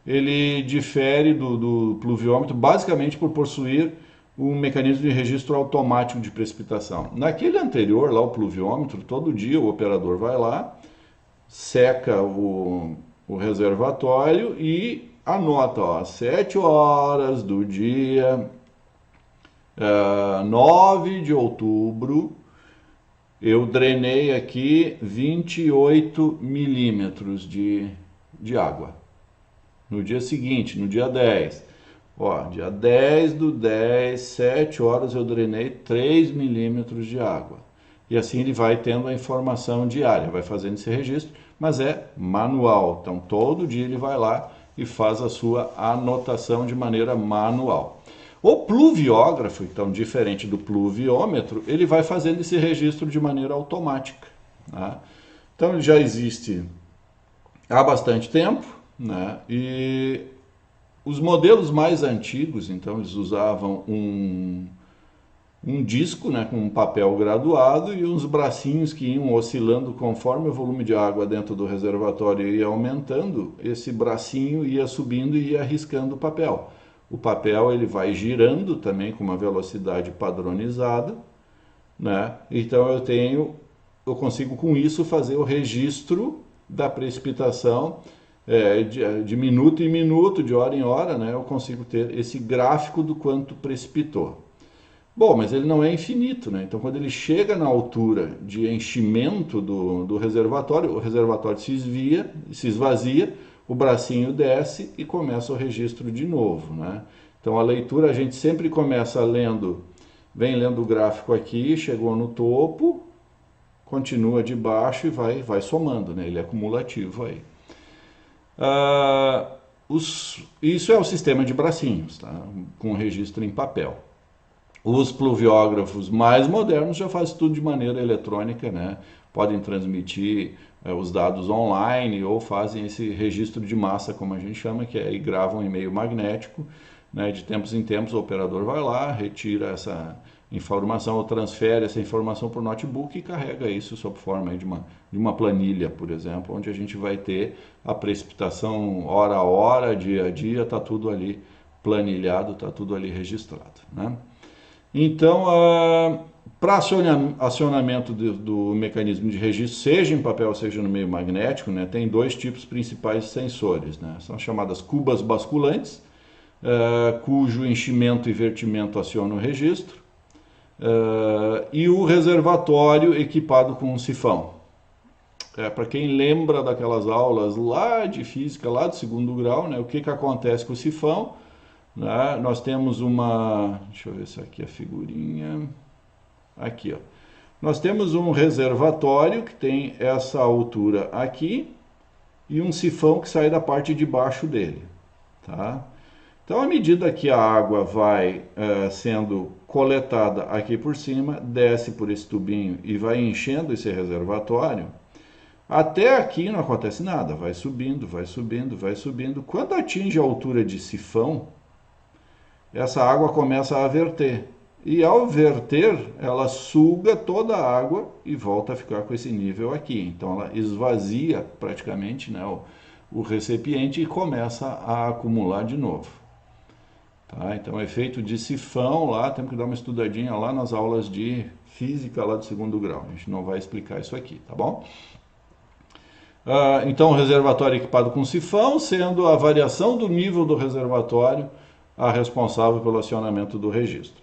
S1: ele difere do pluviômetro basicamente por possuir um mecanismo de registro automático de precipitação. Naquele anterior, lá o pluviômetro, todo dia o operador vai lá, seca o reservatório e anota, ó, às 7 horas do dia 9 de outubro, eu drenei aqui 28 milímetros de água. No dia seguinte, no dia 10, ó, dia 10 do 10, 7 horas eu drenei 3 milímetros de água. E assim ele vai tendo a informação diária, vai fazendo esse registro, mas é manual. Então todo dia ele vai lá e faz a sua anotação de maneira manual. O pluviógrafo, então, diferente do pluviômetro, ele vai fazendo esse registro de maneira automática. Tá? Então, ele já existe há bastante tempo, né? E os modelos mais antigos, então, eles usavam um disco, né, com um papel graduado e uns bracinhos que iam oscilando conforme o volume de água dentro do reservatório ia aumentando, esse bracinho ia subindo e ia riscando o papel. O papel ele vai girando também com uma velocidade padronizada, né? Então eu consigo com isso fazer o registro da precipitação de minuto em minuto, de hora em hora, né? Eu consigo ter esse gráfico do quanto precipitou. Bom, mas ele não é infinito, né? Então, quando ele chega na altura de enchimento do reservatório, o reservatório se esvazia, o bracinho desce e começa o registro de novo, né? Então, a leitura a gente sempre começa lendo, vem lendo o gráfico aqui, chegou no topo, continua de baixo e vai somando, né? Ele é cumulativo aí. Isso é o sistema de bracinhos, tá? Com registro em papel. Os pluviógrafos mais modernos já fazem tudo de maneira eletrônica, né? Podem transmitir os dados online ou fazem esse registro de massa, como a gente chama, que é e gravam um e-mail magnético, né? De tempos em tempos o operador vai lá, retira essa informação ou transfere essa informação para o notebook e carrega isso sob forma de uma planilha, por exemplo, onde a gente vai ter a precipitação hora a hora, dia a dia, está tudo ali planilhado, está tudo ali registrado, né? Então, para acionamento do mecanismo de registro, seja em papel, seja no meio magnético, né, tem dois tipos principais de sensores, né? São chamadas cubas basculantes, cujo enchimento e vertimento acionam o registro, e o reservatório equipado com um sifão. Para quem lembra daquelas aulas lá de física, lá do segundo grau, né, o que acontece com o sifão? Nós temos deixa eu ver se aqui é a figurinha, aqui ó, nós temos um reservatório que tem essa altura aqui e um sifão que sai da parte de baixo dele, tá? Então, à medida que a água vai sendo coletada aqui por cima, desce por esse tubinho e vai enchendo esse reservatório, até aqui não acontece nada, vai subindo, vai subindo, vai subindo. Quando atinge a altura de sifão, essa água começa a verter. E ao verter, ela suga toda a água e volta a ficar com esse nível aqui. Então ela esvazia praticamente, né, o recipiente e começa a acumular de novo. Tá? Então o efeito de sifão lá, temos que dar uma estudadinha lá nas aulas de física lá do segundo grau. A gente não vai explicar isso aqui, tá bom? Então o reservatório equipado com sifão, sendo a variação do nível do reservatório a responsável pelo acionamento do registro.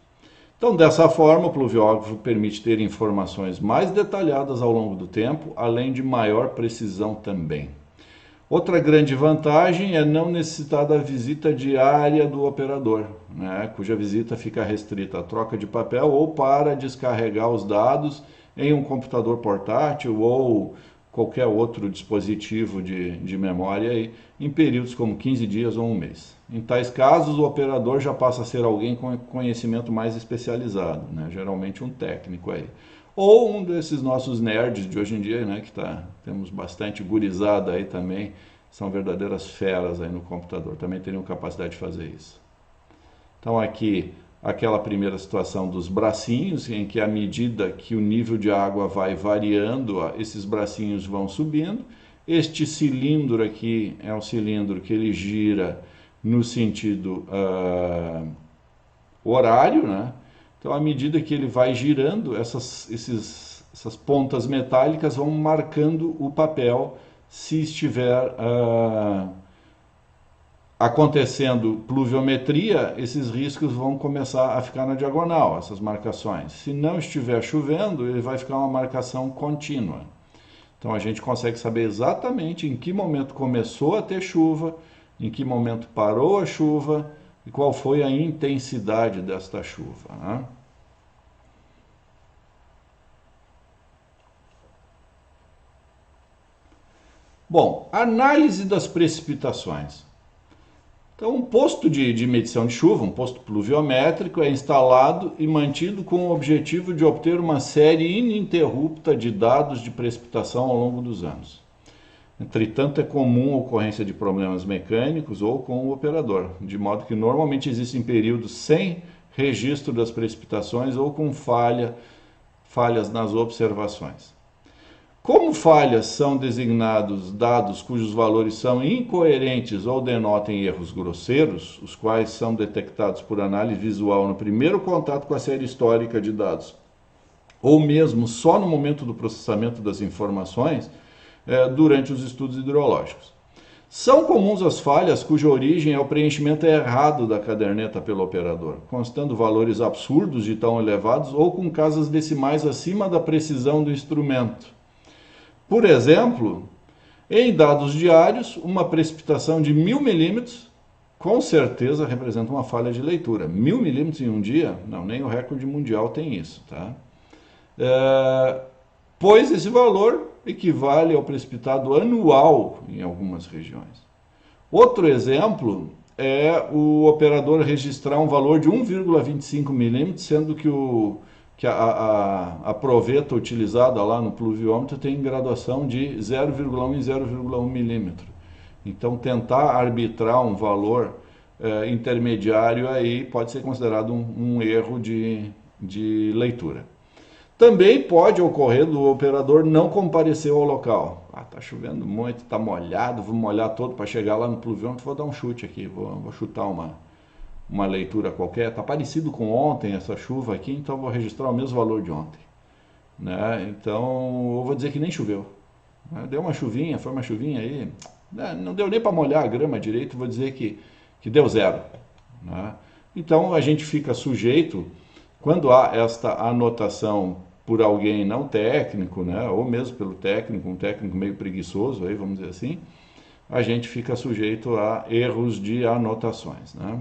S1: Então, dessa forma, o pluviógrafo permite ter informações mais detalhadas ao longo do tempo, além de maior precisão também. Outra grande vantagem é não necessitar da visita diária do operador, né, cuja visita fica restrita à troca de papel ou para descarregar os dados em um computador portátil ou qualquer outro dispositivo de memória aí, em períodos como 15 dias ou um mês. Em tais casos, o operador já passa a ser alguém com conhecimento mais especializado, né? Geralmente um técnico aí. Ou um desses nossos nerds de hoje em dia, né? Temos bastante gurizada aí também, são verdadeiras feras aí no computador, também teriam capacidade de fazer isso. Então aqui, aquela primeira situação dos bracinhos, em que à medida que o nível de água vai variando, esses bracinhos vão subindo. Este cilindro aqui é um cilindro que ele gira no sentido horário, né? Então, à medida que ele vai girando, essas pontas metálicas vão marcando o papel se estiver acontecendo pluviometria, esses riscos vão começar a ficar na diagonal, essas marcações. Se não estiver chovendo, ele vai ficar uma marcação contínua. Então a gente consegue saber exatamente em que momento começou a ter chuva, em que momento parou a chuva e qual foi a intensidade desta chuva, né? Bom, análise das precipitações. Então, um posto de medição de chuva, um posto pluviométrico, é instalado e mantido com o objetivo de obter uma série ininterrupta de dados de precipitação ao longo dos anos. Entretanto, é comum a ocorrência de problemas mecânicos ou com o operador, de modo que normalmente existem períodos sem registro das precipitações ou com falhas nas observações. Como falhas são designados dados cujos valores são incoerentes ou denotem erros grosseiros, os quais são detectados por análise visual no primeiro contato com a série histórica de dados, ou mesmo só no momento do processamento das informações, durante os estudos hidrológicos. São comuns as falhas cuja origem é o preenchimento errado da caderneta pelo operador, constando valores absurdos de tão elevados ou com casas decimais acima da precisão do instrumento. Por exemplo, em dados diários, uma precipitação de 1000 milímetros com certeza representa uma falha de leitura. 1000 milímetros em um dia? Não, nem o recorde mundial tem isso, tá? Pois esse valor equivale ao precipitado anual em algumas regiões. Outro exemplo é o operador registrar um valor de 1,25 milímetros, sendo que a proveta utilizada lá no pluviômetro tem graduação de 0,1 em 0,1 milímetro. Então, tentar arbitrar um valor intermediário aí pode ser considerado um erro de leitura. Também pode ocorrer do operador não comparecer ao local. Tá chovendo muito, tá molhado, vou molhar todo para chegar lá no pluviômetro, vou dar um chute aqui, vou chutar uma leitura qualquer. Tá parecido com ontem essa chuva aqui, então vou registrar o mesmo valor de ontem. Né? Então, eu vou dizer que nem choveu. Deu uma chuvinha, foi uma chuvinha aí, não deu nem para molhar a grama direito, vou dizer que deu zero. Né? Então, a gente fica sujeito, quando há esta anotação por alguém não técnico, né, ou mesmo pelo técnico, um técnico meio preguiçoso, aí, vamos dizer assim, a gente fica sujeito a erros de anotações. Né?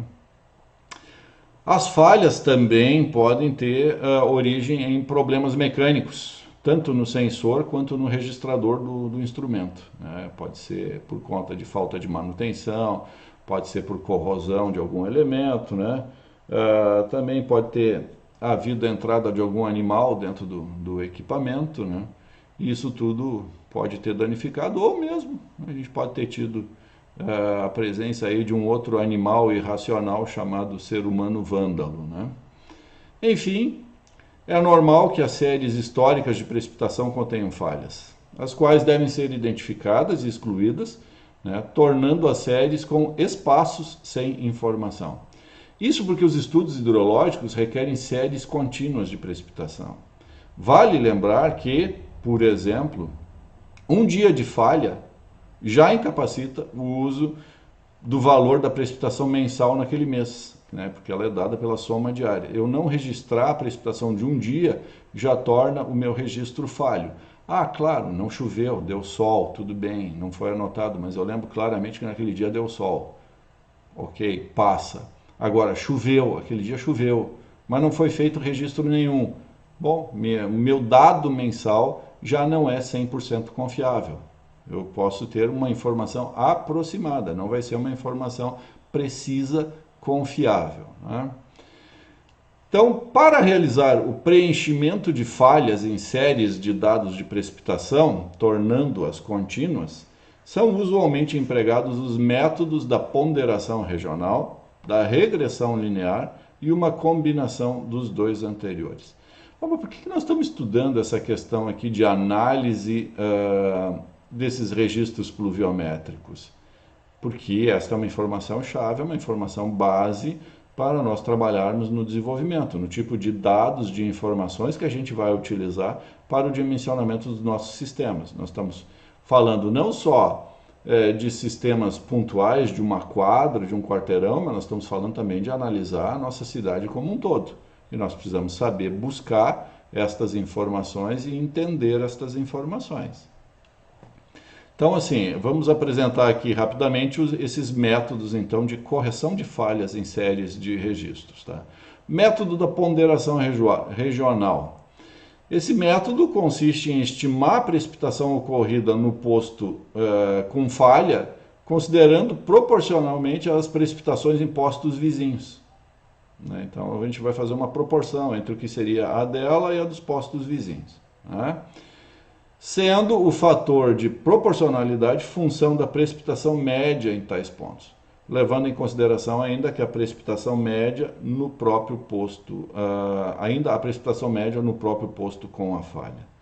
S1: As falhas também podem ter origem em problemas mecânicos, tanto no sensor quanto no registrador do instrumento. Né? Pode ser por conta de falta de manutenção, pode ser por corrosão de algum elemento, né? Também pode ter havido a entrada de algum animal dentro do equipamento, né? Isso tudo pode ter danificado, ou mesmo a gente pode ter tido a presença aí de um outro animal irracional chamado ser humano vândalo, né? Enfim, é normal que as séries históricas de precipitação contenham falhas, as quais devem ser identificadas e excluídas, né, tornando as séries com espaços sem informação. Isso porque os estudos hidrológicos requerem séries contínuas de precipitação. Vale lembrar que, por exemplo, um dia de falha já incapacita o uso do valor da precipitação mensal naquele mês, né, porque ela é dada pela soma diária. Eu não registrar a precipitação de um dia já torna o meu registro falho. Claro, não choveu, deu sol, tudo bem, não foi anotado, mas eu lembro claramente que naquele dia deu sol. Ok, passa. Agora, choveu, aquele dia choveu, mas não foi feito registro nenhum. Bom, meu dado mensal já não é 100% confiável. Eu posso ter uma informação aproximada, não vai ser uma informação precisa, confiável. Né? Então, para realizar o preenchimento de falhas em séries de dados de precipitação, tornando-as contínuas, são usualmente empregados os métodos da ponderação regional, da regressão linear e uma combinação dos dois anteriores. Mas por que nós estamos estudando essa questão aqui de análise desses registros pluviométricos? Porque esta é uma informação chave, é uma informação base para nós trabalharmos no desenvolvimento, no tipo de dados, de informações que a gente vai utilizar para o dimensionamento dos nossos sistemas. Nós estamos falando não só de sistemas pontuais, de uma quadra, de um quarteirão, mas nós estamos falando também de analisar a nossa cidade como um todo. E nós precisamos saber buscar estas informações e entender estas informações. Então, assim, vamos apresentar aqui rapidamente esses métodos, então, de correção de falhas em séries de registros. Tá? Método da ponderação regional. Esse método consiste em estimar a precipitação ocorrida no posto com falha considerando proporcionalmente as precipitações em postos vizinhos. Né? Então a gente vai fazer uma proporção entre o que seria a dela e a dos postos vizinhos. Né? Sendo o fator de proporcionalidade função da precipitação média em tais pontos, levando em consideração ainda que a precipitação média no próprio posto, ainda a precipitação média no próprio posto com a falha.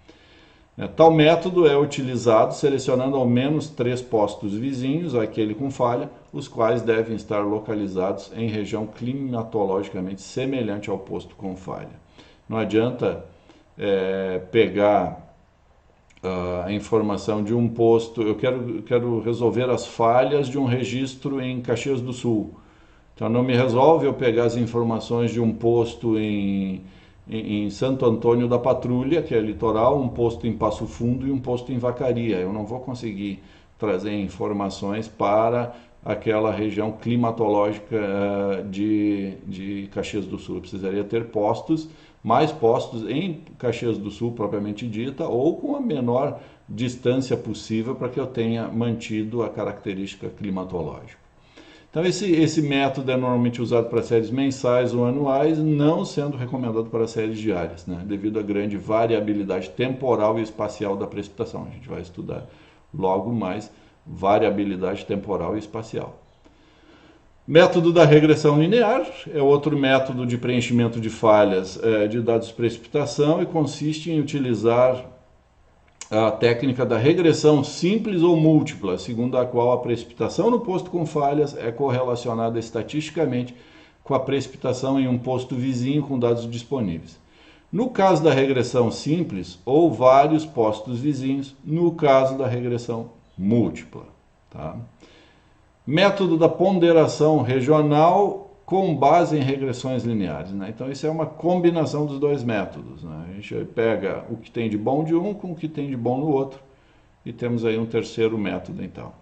S1: Tal método é utilizado selecionando ao menos 3 postos vizinhos, aquele com falha, os quais devem estar localizados em região climatologicamente semelhante ao posto com falha. Não adianta pegar a informação de um posto, eu quero resolver as falhas de um registro em Caxias do Sul. Então não me resolve eu pegar as informações de um posto em Santo Antônio da Patrulha, que é litoral, um posto em Passo Fundo e um posto em Vacaria. Eu não vou conseguir trazer informações para aquela região climatológica de Caxias do Sul. Eu precisaria ter mais postos em Caxias do Sul, propriamente dita, ou com a menor distância possível para que eu tenha mantido a característica climatológica. Então esse método é normalmente usado para séries mensais ou anuais, não sendo recomendado para séries diárias, né? Devido à grande variabilidade temporal e espacial da precipitação. A gente vai estudar logo mais variabilidade temporal e espacial. Método da regressão linear é outro método de preenchimento de falhas de dados de precipitação e consiste em utilizar a técnica da regressão simples ou múltipla, segundo a qual a precipitação no posto com falhas é correlacionada estatisticamente com a precipitação em um posto vizinho com dados disponíveis. No caso da regressão simples, ou vários postos vizinhos, no caso da regressão múltipla. Tá? Método da ponderação regional com base em regressões lineares. Né? Então, isso é uma combinação dos dois métodos. Né? A gente pega o que tem de bom de um com o que tem de bom no outro e temos aí um terceiro método, então.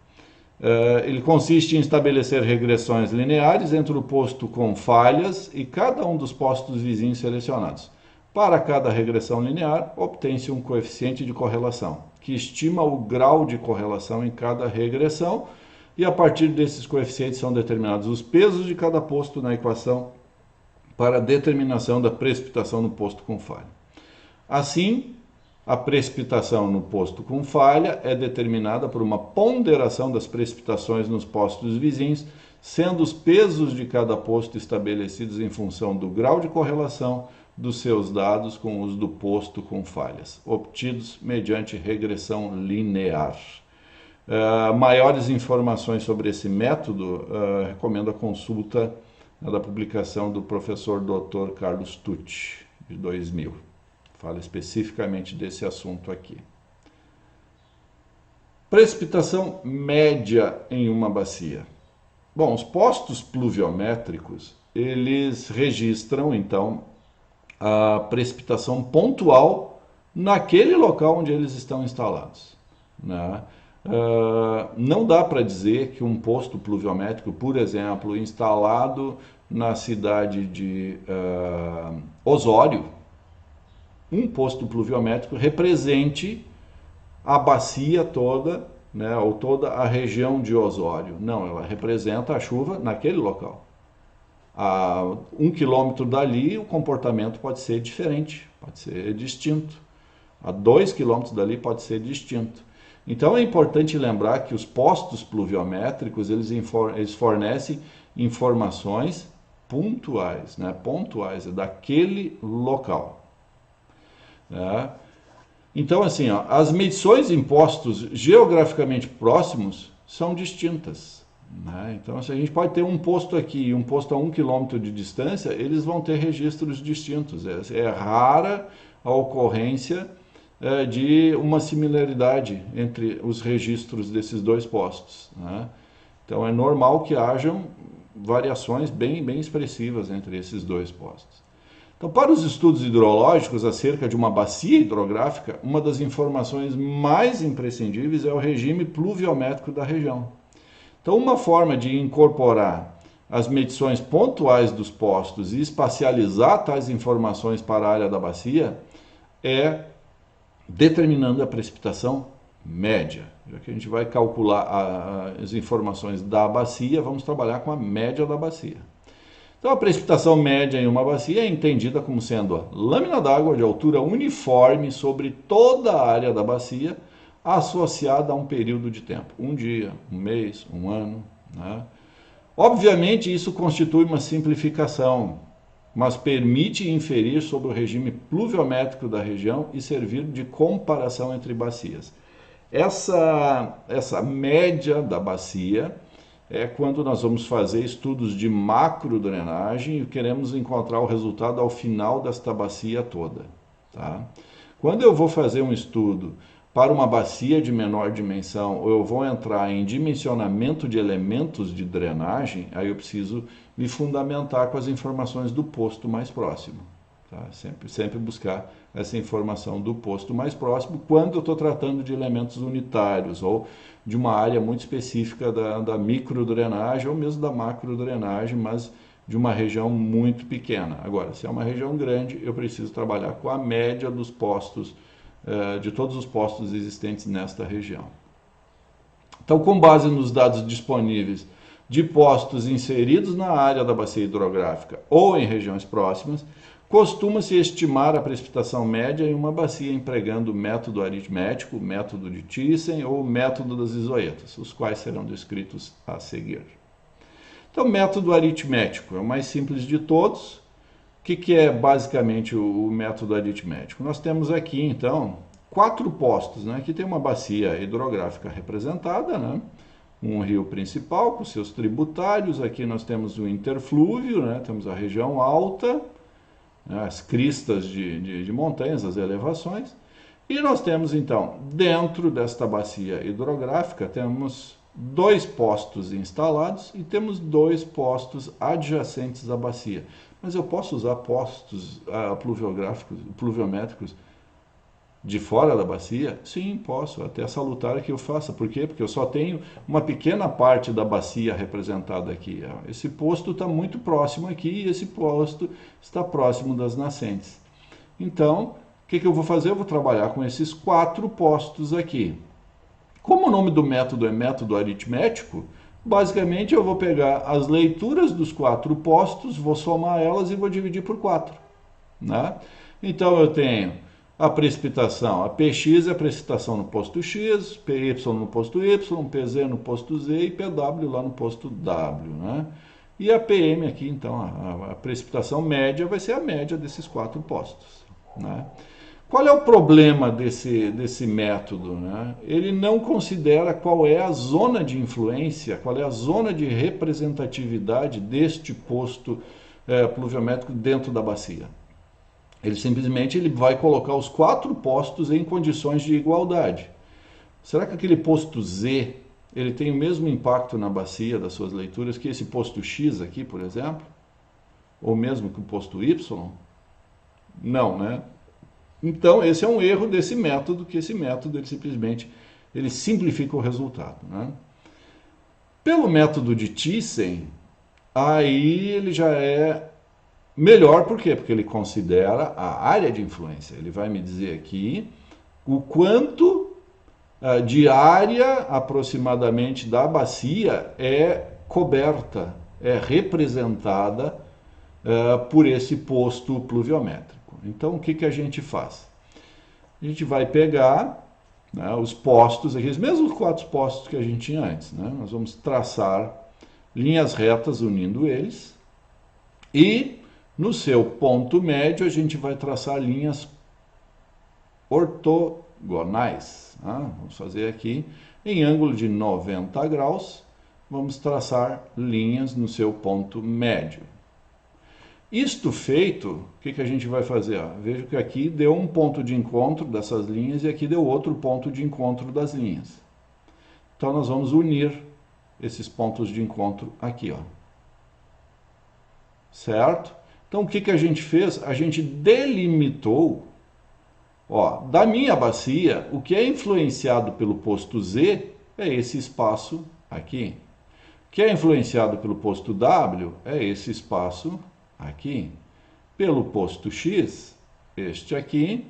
S1: Ele consiste em estabelecer regressões lineares entre o posto com falhas e cada um dos postos vizinhos selecionados. Para cada regressão linear, obtém-se um coeficiente de correlação, que estima o grau de correlação em cada regressão, e a partir desses coeficientes são determinados os pesos de cada posto na equação para a determinação da precipitação no posto com falha. Assim, a precipitação no posto com falha é determinada por uma ponderação das precipitações nos postos vizinhos, sendo os pesos de cada posto estabelecidos em função do grau de correlação dos seus dados com os do posto com falhas, obtidos mediante regressão linear. Maiores informações sobre esse método, recomendo a consulta da publicação do professor Dr. Carlos Tucci, de 2000. Fala especificamente desse assunto aqui. Precipitação média em uma bacia. Bom, os postos pluviométricos, eles registram, então, a precipitação pontual naquele local onde eles estão instalados, né? Não dá para dizer que um posto pluviométrico, por exemplo, instalado na cidade de Osório, um posto pluviométrico represente a bacia toda, né, ou toda a região de Osório. Não, ela representa a chuva naquele local. A 1 quilômetro dali, o comportamento pode ser diferente, pode ser distinto. A 2 quilômetros dali pode ser distinto. Então é importante lembrar que os postos pluviométricos eles fornecem informações pontuais, né? Pontuais, daquele local. Né? Então, assim, as medições em postos geograficamente próximos são distintas. Né? Então, se a gente pode ter um posto aqui e um posto a 1 quilômetro de distância, eles vão ter registros distintos. É rara a ocorrência de uma similaridade entre os registros desses dois postos. Né? Então é normal que hajam variações bem expressivas entre esses dois postos. Então, para os estudos hidrológicos acerca de uma bacia hidrográfica, uma das informações mais imprescindíveis é o regime pluviométrico da região. Então, uma forma de incorporar as medições pontuais dos postos e espacializar tais informações para a área da bacia é determinando a precipitação média. Já que a gente vai calcular as informações da bacia, vamos trabalhar com a média da bacia. Então, a precipitação média em uma bacia é entendida como sendo a lâmina d'água de altura uniforme sobre toda a área da bacia, associada a um período de tempo. Um dia, um mês, um ano. Né? Obviamente, isso constitui uma simplificação, mas permite inferir sobre o regime pluviométrico da região e servir de comparação entre bacias. Essa média da bacia é quando nós vamos fazer estudos de macrodrenagem e queremos encontrar o resultado ao final desta bacia toda. Tá? Quando eu vou fazer um estudo para uma bacia de menor dimensão, ou eu vou entrar em dimensionamento de elementos de drenagem, aí eu preciso me fundamentar com as informações do posto mais próximo. Tá? Sempre buscar essa informação do posto mais próximo quando eu estou tratando de elementos unitários ou de uma área muito específica da microdrenagem ou mesmo da macrodrenagem, mas de uma região muito pequena. Agora, se é uma região grande, eu preciso trabalhar com a média dos postos, de todos os postos existentes nesta região. Então, com base nos dados disponíveis de postos inseridos na área da bacia hidrográfica ou em regiões próximas, costuma-se estimar a precipitação média em uma bacia empregando o método aritmético, o método de Thiessen ou o método das isoetas, os quais serão descritos a seguir. Então, o método aritmético é o mais simples de todos. O que é basicamente o método aritmético? Nós temos aqui, então, 4 postos. Né? Aqui tem uma bacia hidrográfica representada, né? Um rio principal com seus tributários. Aqui nós temos o interflúvio, né? Temos a região alta, as cristas de montanhas, as elevações. E nós temos, então, dentro desta bacia hidrográfica, temos 2 postos instalados e temos 2 postos adjacentes à bacia. Mas eu posso usar postos pluviométricos de fora da bacia? Sim, posso. Até salutar que eu faça. Por quê? Porque eu só tenho uma pequena parte da bacia representada aqui. Esse posto está muito próximo aqui e esse posto está próximo das nascentes. Então, o que eu vou fazer? Eu vou trabalhar com esses 4 postos aqui. Como o nome do método é método aritmético, basicamente eu vou pegar as leituras dos 4 postos, vou somar elas e vou dividir por 4. Né? Então eu tenho a precipitação, a Px é a precipitação no posto X, Py no posto Y, Pz no posto Z e Pw lá no posto W. Né? E a Pm aqui, então, a precipitação média vai ser a média desses 4 postos. Né? Qual é o problema desse método? Né? Ele não considera qual é a zona de influência, qual é a zona de representatividade deste posto pluviométrico dentro da bacia. Ele simplesmente vai colocar os 4 postos em condições de igualdade. Será que aquele posto Z ele tem o mesmo impacto na bacia das suas leituras que esse posto X aqui, por exemplo? Ou mesmo que o posto Y? Não, né? Então, esse é um erro desse método, que esse método ele simplesmente simplifica o resultado. Né? Pelo método de Thiessen, aí ele já é melhor, por quê? Porque ele considera a área de influência. Ele vai me dizer aqui o quanto de área aproximadamente da bacia é coberta, é representada por esse posto pluviométrico. Então, o que a gente faz? A gente vai pegar, né, os postos, aqui, os mesmos 4 postos que a gente tinha antes. Né? Nós vamos traçar linhas retas unindo eles e no seu ponto médio a gente vai traçar linhas ortogonais. Né? Vamos fazer aqui em ângulo de 90 graus, vamos traçar linhas no seu ponto médio. Isto feito, o que a gente vai fazer? Veja que aqui deu um ponto de encontro dessas linhas e aqui deu outro ponto de encontro das linhas. Então, nós vamos unir esses pontos de encontro aqui. Ó. Certo? Então, o que a gente fez? A gente delimitou, da minha bacia, o que é influenciado pelo posto Z é esse espaço aqui. O que é influenciado pelo posto W é esse espaço aqui, pelo posto X, este aqui,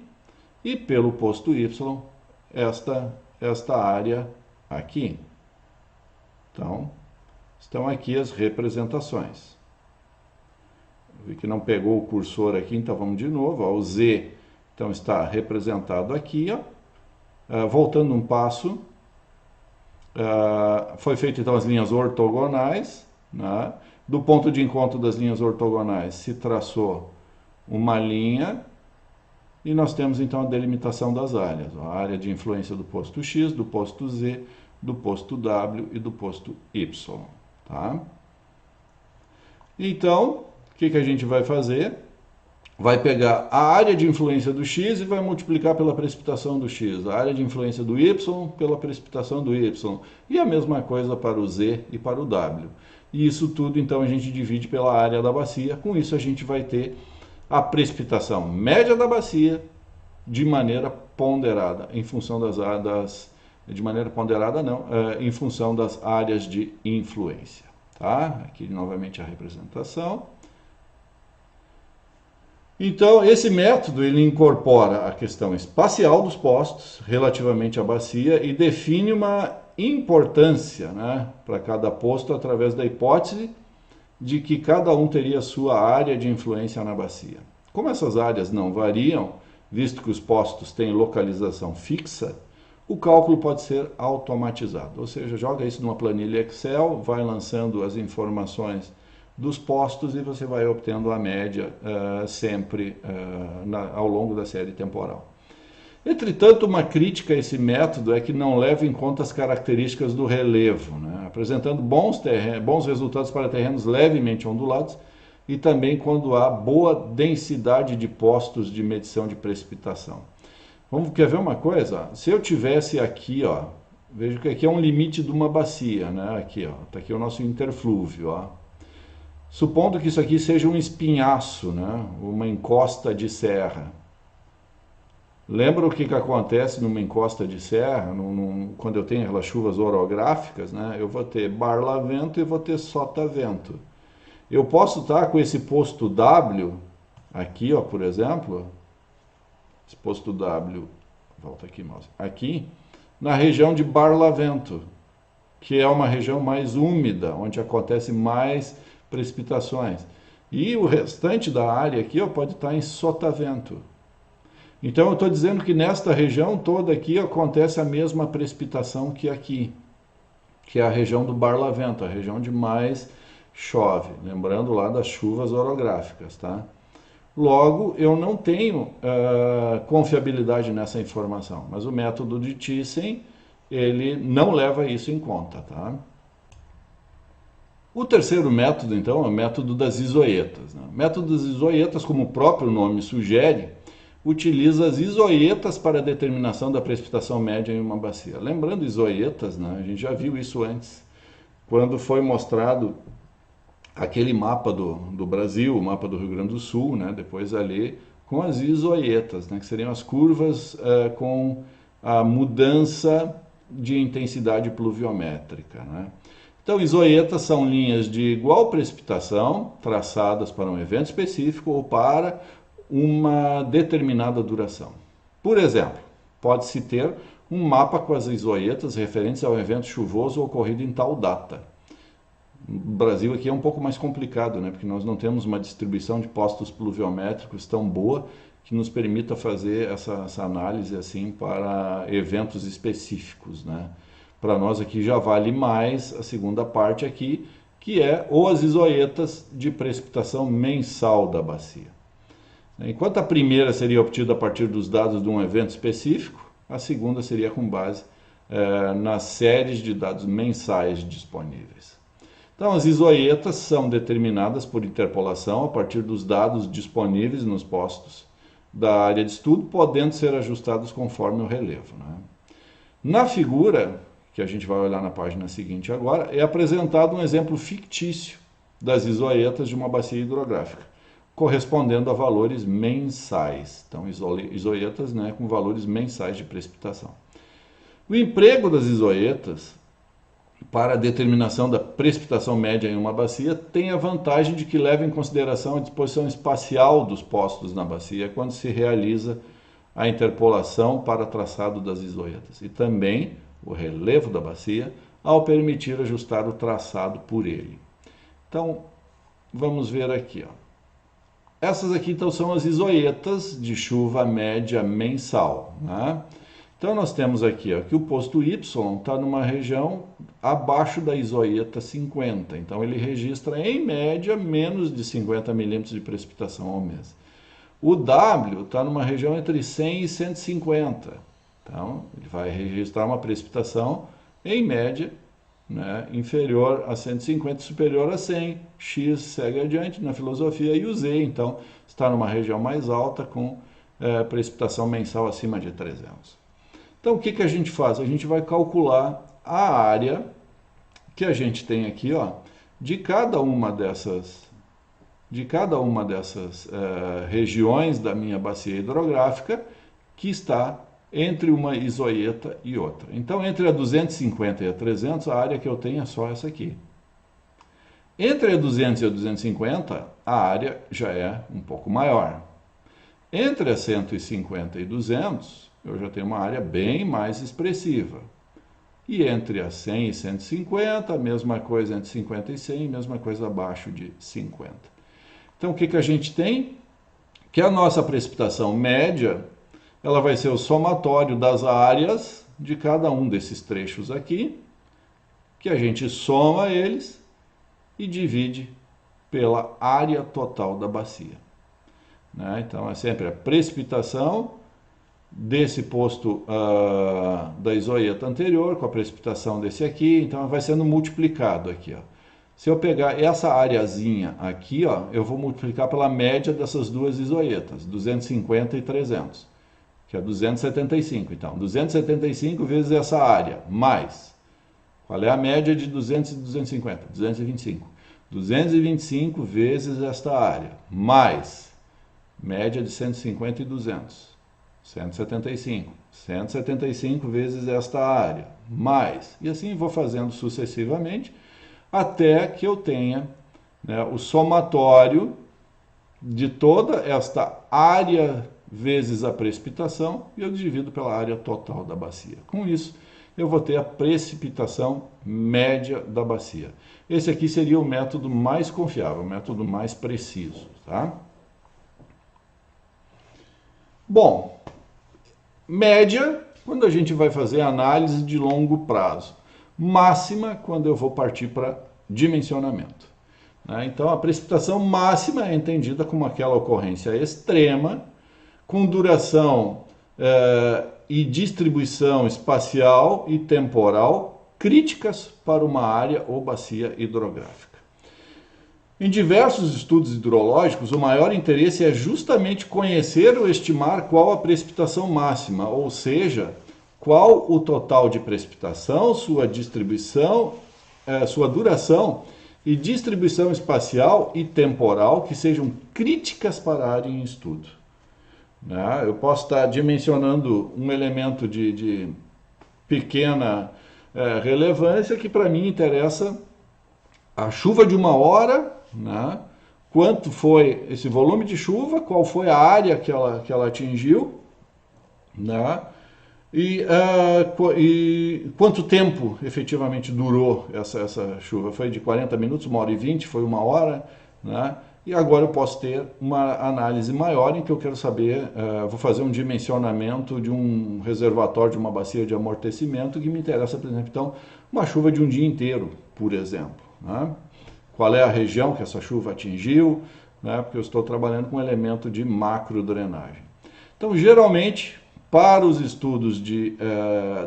S1: e pelo posto Y, esta esta área aqui. Então, estão aqui as representações. Vi que não pegou o cursor aqui, então vamos de novo. Ó, o Z então, está representado aqui. Ó. Voltando um passo, foi feito então as linhas ortogonais. Né? Do ponto de encontro das linhas ortogonais se traçou uma linha e nós temos então a delimitação das áreas. A área de influência do posto X, do posto Z, do posto W e do posto Y. Tá? Então, o que a gente vai fazer? Vai pegar a área de influência do X e vai multiplicar pela precipitação do X, a área de influência do Y pela precipitação do Y, e a mesma coisa para o Z e para o W. E isso tudo, então, a gente divide pela área da bacia. Com isso, a gente vai ter a precipitação média da bacia de maneira ponderada, em função de maneira ponderada não, em função das áreas de influência. Tá? Aqui, novamente, a representação. Então, esse método ele incorpora a questão espacial dos postos relativamente à bacia e define uma importância, né, para cada posto através da hipótese de que cada um teria sua área de influência na bacia. Como essas áreas não variam, visto que os postos têm localização fixa, o cálculo pode ser automatizado, ou seja, joga isso numa planilha Excel, vai lançando as informações dos postos e você vai obtendo a média sempre ao longo da série temporal. Entretanto, uma crítica a esse método é que não leva em conta as características do relevo, né? Apresentando bons resultados para terrenos levemente ondulados e também quando há boa densidade de postos de medição de precipitação. Quer ver uma coisa? Se eu tivesse aqui, ó, veja que aqui é um limite de uma bacia, né? Aqui, ó, tá aqui o nosso interflúvio, ó. Supondo que isso aqui seja um espinhaço, né? Uma encosta de serra. Lembra o que acontece numa encosta de serra, quando eu tenho aquelas chuvas orográficas, né? Eu vou ter barlavento e vou ter sotavento. Eu posso estar com esse posto W, aqui, ó, por exemplo, esse posto W, volta aqui, mouse, aqui, na região de barlavento, que é uma região mais úmida, onde acontece mais precipitações. E o restante da área aqui ó, pode estar em sotavento. Então eu estou dizendo que nesta região toda aqui acontece a mesma precipitação que aqui, que é a região do barlavento, a região onde mais chove. Lembrando lá das chuvas orográficas, tá? Logo, eu não tenho confiabilidade nessa informação, mas o método de Thyssen, ele não leva isso em conta, tá? O terceiro método, então, é o método das isoetas. Né? O método das isoetas, como o próprio nome sugere, utiliza as isoetas para a determinação da precipitação média em uma bacia. Lembrando isoetas, né? A gente já viu isso antes, quando foi mostrado aquele mapa do Brasil, o mapa do Rio Grande do Sul, né? Depois ali, com as isoetas, né? Que seriam as curvas com a mudança de intensidade pluviométrica, né? Então, isoetas são linhas de igual precipitação, traçadas para um evento específico ou para uma determinada duração. Por exemplo, pode-se ter um mapa com as isoetas referentes ao evento chuvoso ocorrido em tal data. No Brasil aqui é um pouco mais complicado, né? Porque nós não temos uma distribuição de postos pluviométricos tão boa que nos permita fazer essa análise assim para eventos específicos, né? Para nós aqui já vale mais a segunda parte aqui, que é ou as isoetas de precipitação mensal da bacia. Enquanto a primeira seria obtida a partir dos dados de um evento específico, a segunda seria com base nas séries de dados mensais disponíveis. Então, as isoetas são determinadas por interpolação a partir dos dados disponíveis nos postos da área de estudo, podendo ser ajustados conforme o relevo, né? Na figura que a gente vai olhar na página seguinte agora, é apresentado um exemplo fictício das isoetas de uma bacia hidrográfica, correspondendo a valores mensais. Então, isoetas, né, com valores mensais de precipitação. O emprego das isoetas para a determinação da precipitação média em uma bacia tem a vantagem de que leva em consideração a disposição espacial dos postos na bacia quando se realiza a interpolação para traçado das isoetas e também o relevo da bacia, ao permitir ajustar o traçado por ele. Então, vamos ver aqui, ó. Essas aqui então são as isoetas de chuva média mensal, né? Então nós temos aqui ó, que o posto Y está numa região abaixo da isoeta 50, então ele registra em média menos de 50 milímetros de precipitação ao mês. O W está numa região entre 100 e 150, então ele vai registrar uma precipitação em média, né, inferior a 150, superior a 100, X segue adiante na filosofia e o Z, então, está numa região mais alta com precipitação mensal acima de 300. Então, o que a gente faz? A gente vai calcular a área que a gente tem aqui, ó, de cada uma dessas regiões da minha bacia hidrográfica que está entre uma isoeta e outra. Então, entre a 250 e a 300, a área que eu tenho é só essa aqui. Entre a 200 e a 250, a área já é um pouco maior. Entre a 150 e 200, eu já tenho uma área bem mais expressiva. E entre a 100 e 150, a mesma coisa entre 50 e 100, mesma coisa abaixo de 50. Então, o que a gente tem? Que a nossa precipitação média, ela vai ser o somatório das áreas de cada um desses trechos aqui, que a gente soma eles e divide pela área total da bacia. Né? Então, é sempre a precipitação desse posto da isoeta anterior com a precipitação desse aqui, então vai sendo multiplicado aqui, ó. Se eu pegar essa areazinha aqui, ó, eu vou multiplicar pela média dessas duas isoetas, 250 e 300, que é 275. Então, 275 vezes essa área, mais. Qual é a média de 200 e 250? 225. 225 vezes esta área, mais média de 150 e 200. 175. 175 vezes esta área, mais. E assim vou fazendo sucessivamente, até que eu tenha, né, o somatório de toda esta área vezes a precipitação, e eu divido pela área total da bacia. Com isso, eu vou ter a precipitação média da bacia. Esse aqui seria o método mais confiável, o método mais preciso, tá? Bom, média, quando a gente vai fazer análise de longo prazo. Máxima, quando eu vou partir para dimensionamento. Né? Então, a precipitação máxima é entendida como aquela ocorrência extrema, com duração e distribuição espacial e temporal críticas para uma área ou bacia hidrográfica. Em diversos estudos hidrológicos, o maior interesse é justamente conhecer ou estimar qual a precipitação máxima, ou seja, qual o total de precipitação, sua distribuição, sua duração e distribuição espacial e temporal que sejam críticas para a área em estudo. Né? Eu posso estar dimensionando um elemento de pequena relevância que para mim interessa a chuva de uma hora, né? Quanto foi esse volume de chuva, qual foi a área que ela atingiu, né? E quanto tempo efetivamente durou essa chuva? Foi de 40 minutos, 1h20, foi 1 hora, né? E agora eu posso ter uma análise maior em que eu quero saber, vou fazer um dimensionamento de um reservatório, de uma bacia de amortecimento que me interessa, por exemplo, então, uma chuva de um dia inteiro, por exemplo, né? Qual é a região que essa chuva atingiu, né? Porque eu estou trabalhando com um elemento de macro drenagem. Então, geralmente, para os estudos de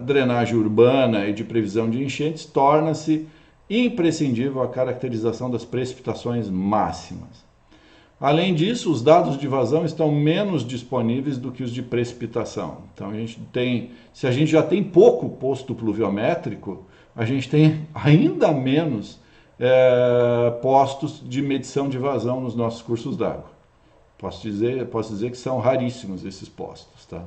S1: drenagem urbana e de previsão de enchentes, torna-se imprescindível a caracterização das precipitações máximas. Além disso, os dados de vazão estão menos disponíveis do que os de precipitação. Então, se a gente já tem pouco posto pluviométrico, a gente tem ainda menos postos de medição de vazão nos nossos cursos d'água. Posso dizer que são raríssimos esses postos, tá?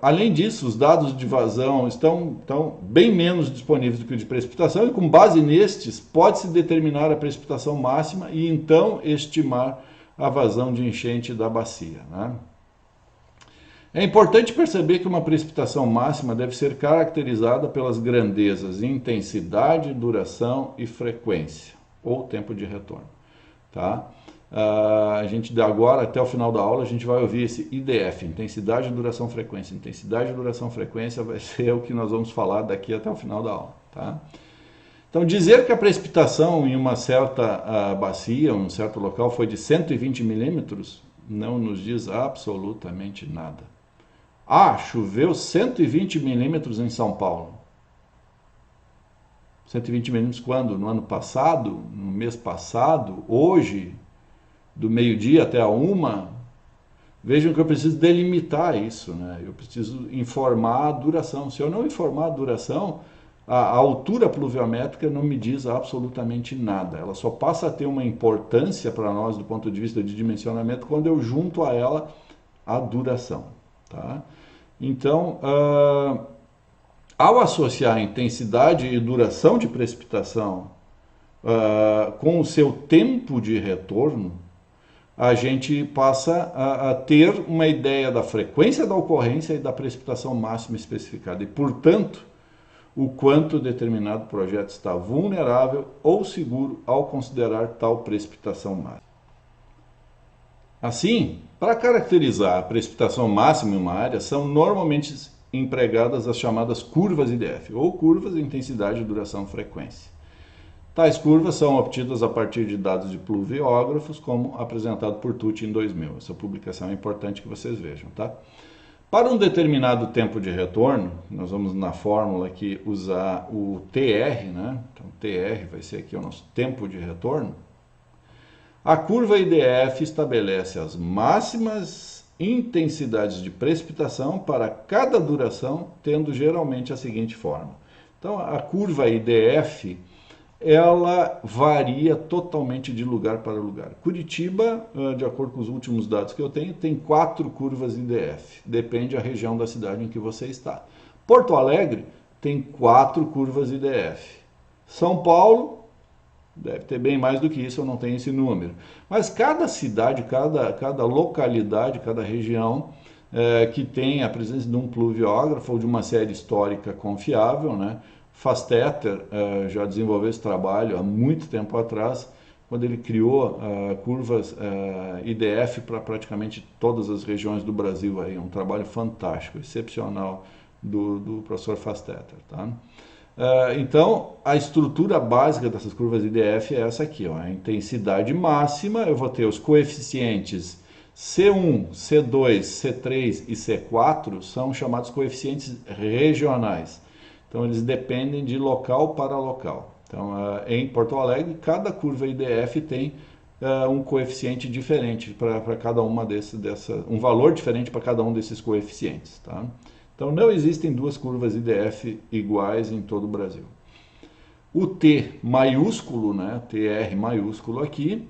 S1: Além disso, os dados de vazão estão bem menos disponíveis do que o de precipitação e com base nestes pode-se determinar a precipitação máxima e então estimar a vazão de enchente da bacia, né? É importante perceber que uma precipitação máxima deve ser caracterizada pelas grandezas intensidade, duração e frequência, ou tempo de retorno. Tá? A gente agora, até o final da aula, a gente vai ouvir esse IDF, intensidade, duração, frequência. Intensidade, duração, frequência vai ser o que nós vamos falar daqui até o final da aula. Tá? Então, dizer que a precipitação em uma certa bacia, um certo local, foi de 120 milímetros, não nos diz absolutamente nada. Choveu 120 milímetros em São Paulo. 120 milímetros quando? No ano passado? No mês passado? Hoje? Do meio-dia até a 1? Vejam que eu preciso delimitar isso, né? Eu preciso informar a duração. Se eu não informar a duração, a altura pluviométrica não me diz absolutamente nada. Ela só passa a ter uma importância para nós do ponto de vista de dimensionamento quando eu junto a ela a duração. Tá? Então, ao associar a intensidade e duração de precipitação com o seu tempo de retorno, a gente passa a ter uma ideia da frequência da ocorrência e da precipitação máxima especificada. E, portanto, o quanto determinado projeto está vulnerável ou seguro ao considerar tal precipitação máxima. Assim, para caracterizar a precipitação máxima em uma área, são normalmente empregadas as chamadas curvas IDF, ou curvas de intensidade, duração e frequência. Tais curvas são obtidas a partir de dados de pluviógrafos, como apresentado por Tucci em 2000. Essa publicação é importante que vocês vejam, tá? Para um determinado tempo de retorno, nós vamos na fórmula aqui usar o TR, né? Então, TR vai ser aqui o nosso tempo de retorno. A curva IDF estabelece as máximas intensidades de precipitação para cada duração, tendo geralmente a seguinte forma. Então, a curva IDF, ela varia totalmente de lugar para lugar. Curitiba, de acordo com os últimos dados que eu tenho, tem 4 curvas IDF. Depende da região da cidade em que você está. Porto Alegre tem 4 curvas IDF. São Paulo deve ter bem mais do que isso, eu não tenho esse número. Mas cada cidade, cada localidade, cada região que tem a presença de um pluviógrafo ou de uma série histórica confiável, né? Fastetter já desenvolveu esse trabalho há muito tempo atrás, quando ele criou curvas IDF para praticamente todas as regiões do Brasil. Aí, um trabalho fantástico, excepcional do professor Fastetter. Tá? Então, a estrutura básica dessas curvas IDF é essa aqui. Ó, a intensidade máxima, eu vou ter os coeficientes C1, C2, C3 e C4, são chamados coeficientes regionais. Então, eles dependem de local para local. Então, em Porto Alegre, cada curva IDF tem um coeficiente diferente para cada uma um valor diferente para cada um desses coeficientes. Tá? Então, não existem duas curvas IDF iguais em todo o Brasil. O T maiúsculo, né, TR maiúsculo aqui,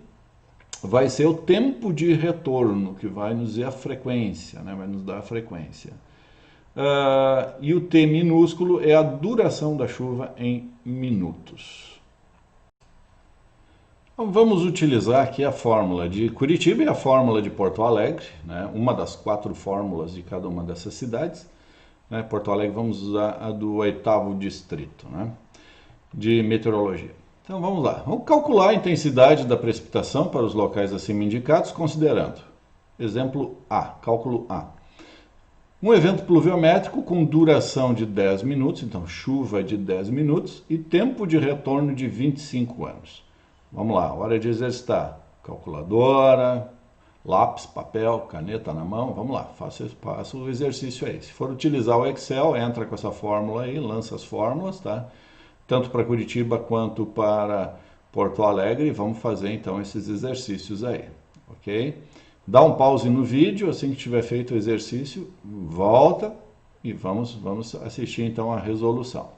S1: vai ser o tempo de retorno, que vai nos dizer a frequência, né, vai nos dar a frequência. E o T minúsculo é a duração da chuva em minutos. Então, vamos utilizar aqui a fórmula de Curitiba e a fórmula de Porto Alegre, né, uma das 4 fórmulas de cada uma dessas cidades. Né, Porto Alegre vamos usar a do 8º distrito, né, de meteorologia. Então vamos lá, vamos calcular a intensidade da precipitação para os locais acima indicados, considerando, exemplo A, cálculo A. Um evento pluviométrico com duração de 10 minutos, então chuva de 10 minutos, e tempo de retorno de 25 anos. Vamos lá, hora de exercitar. Calculadora, lápis, papel, caneta na mão, vamos lá, faça o exercício aí. Se for utilizar o Excel, entra com essa fórmula aí, lança as fórmulas, tá? Tanto para Curitiba quanto para Porto Alegre, vamos fazer então esses exercícios aí, ok? Dá um pause no vídeo, assim que tiver feito o exercício, volta e vamos assistir então a resolução.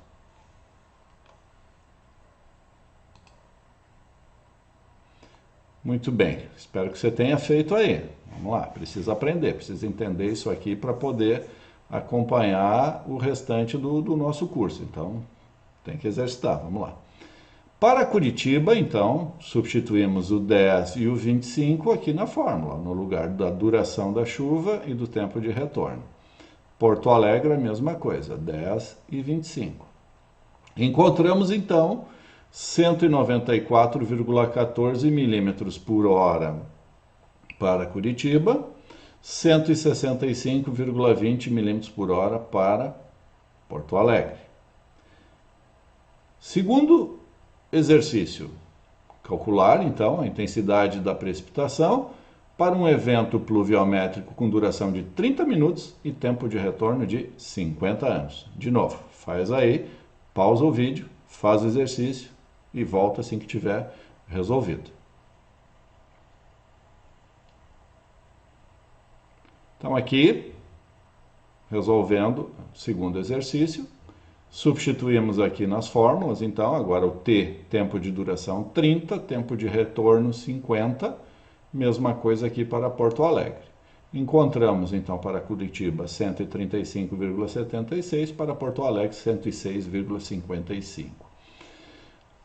S1: Muito bem, espero que você tenha feito aí. Vamos lá, precisa aprender, precisa entender isso aqui para poder acompanhar o restante do nosso curso. Então, tem que exercitar, vamos lá. Para Curitiba, então, substituímos o 10 e o 25 aqui na fórmula, no lugar da duração da chuva e do tempo de retorno. Porto Alegre, a mesma coisa, 10 e 25. Encontramos, então, 194,14 milímetros por hora para Curitiba, 165,20 milímetros por hora para Porto Alegre. Segundo exercício, calcular, então, a intensidade da precipitação para um evento pluviométrico com duração de 30 minutos e tempo de retorno de 50 anos. De novo, faz aí, pausa o vídeo, faz o exercício e volta assim que tiver resolvido. Então aqui, resolvendo o segundo exercício, substituímos aqui nas fórmulas, então agora o T, tempo de duração 30, tempo de retorno 50, mesma coisa aqui para Porto Alegre. Encontramos então para Curitiba 135,76, para Porto Alegre 106,55.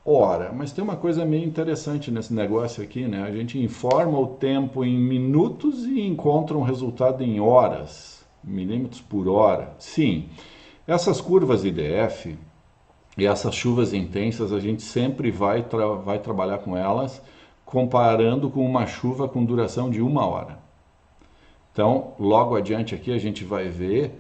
S1: Ora, mas tem uma coisa meio interessante nesse negócio aqui, né? A gente informa o tempo em minutos e encontra um resultado em horas, milímetros por hora. Sim, essas curvas IDF e essas chuvas intensas, a gente sempre vai trabalhar com elas comparando com uma chuva com duração de 1 hora. Então, logo adiante aqui a gente vai ver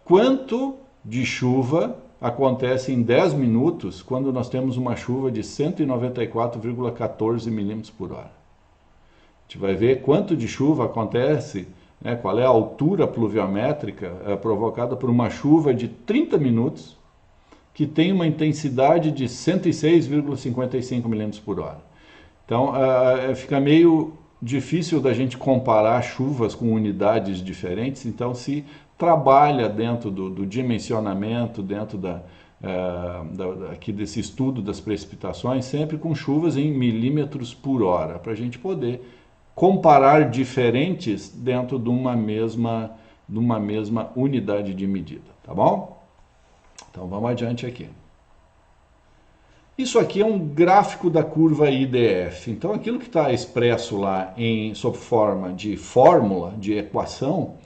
S1: quanto de chuva acontece em 10 minutos quando nós temos uma chuva de 194,14 milímetros por hora. A gente vai ver quanto de chuva acontece, né, qual é a altura pluviométrica provocada por uma chuva de 30 minutos que tem uma intensidade de 106,55 milímetros por hora. Então, fica meio difícil da gente comparar chuvas com unidades diferentes, então se trabalha dentro do dimensionamento, dentro aqui desse estudo das precipitações, sempre com chuvas em milímetros por hora, para a gente poder comparar diferentes dentro de uma mesma unidade de medida, tá bom? Então vamos adiante aqui. Isso aqui é um gráfico da curva IDF. Então aquilo que está expresso lá sob forma de fórmula, de equação,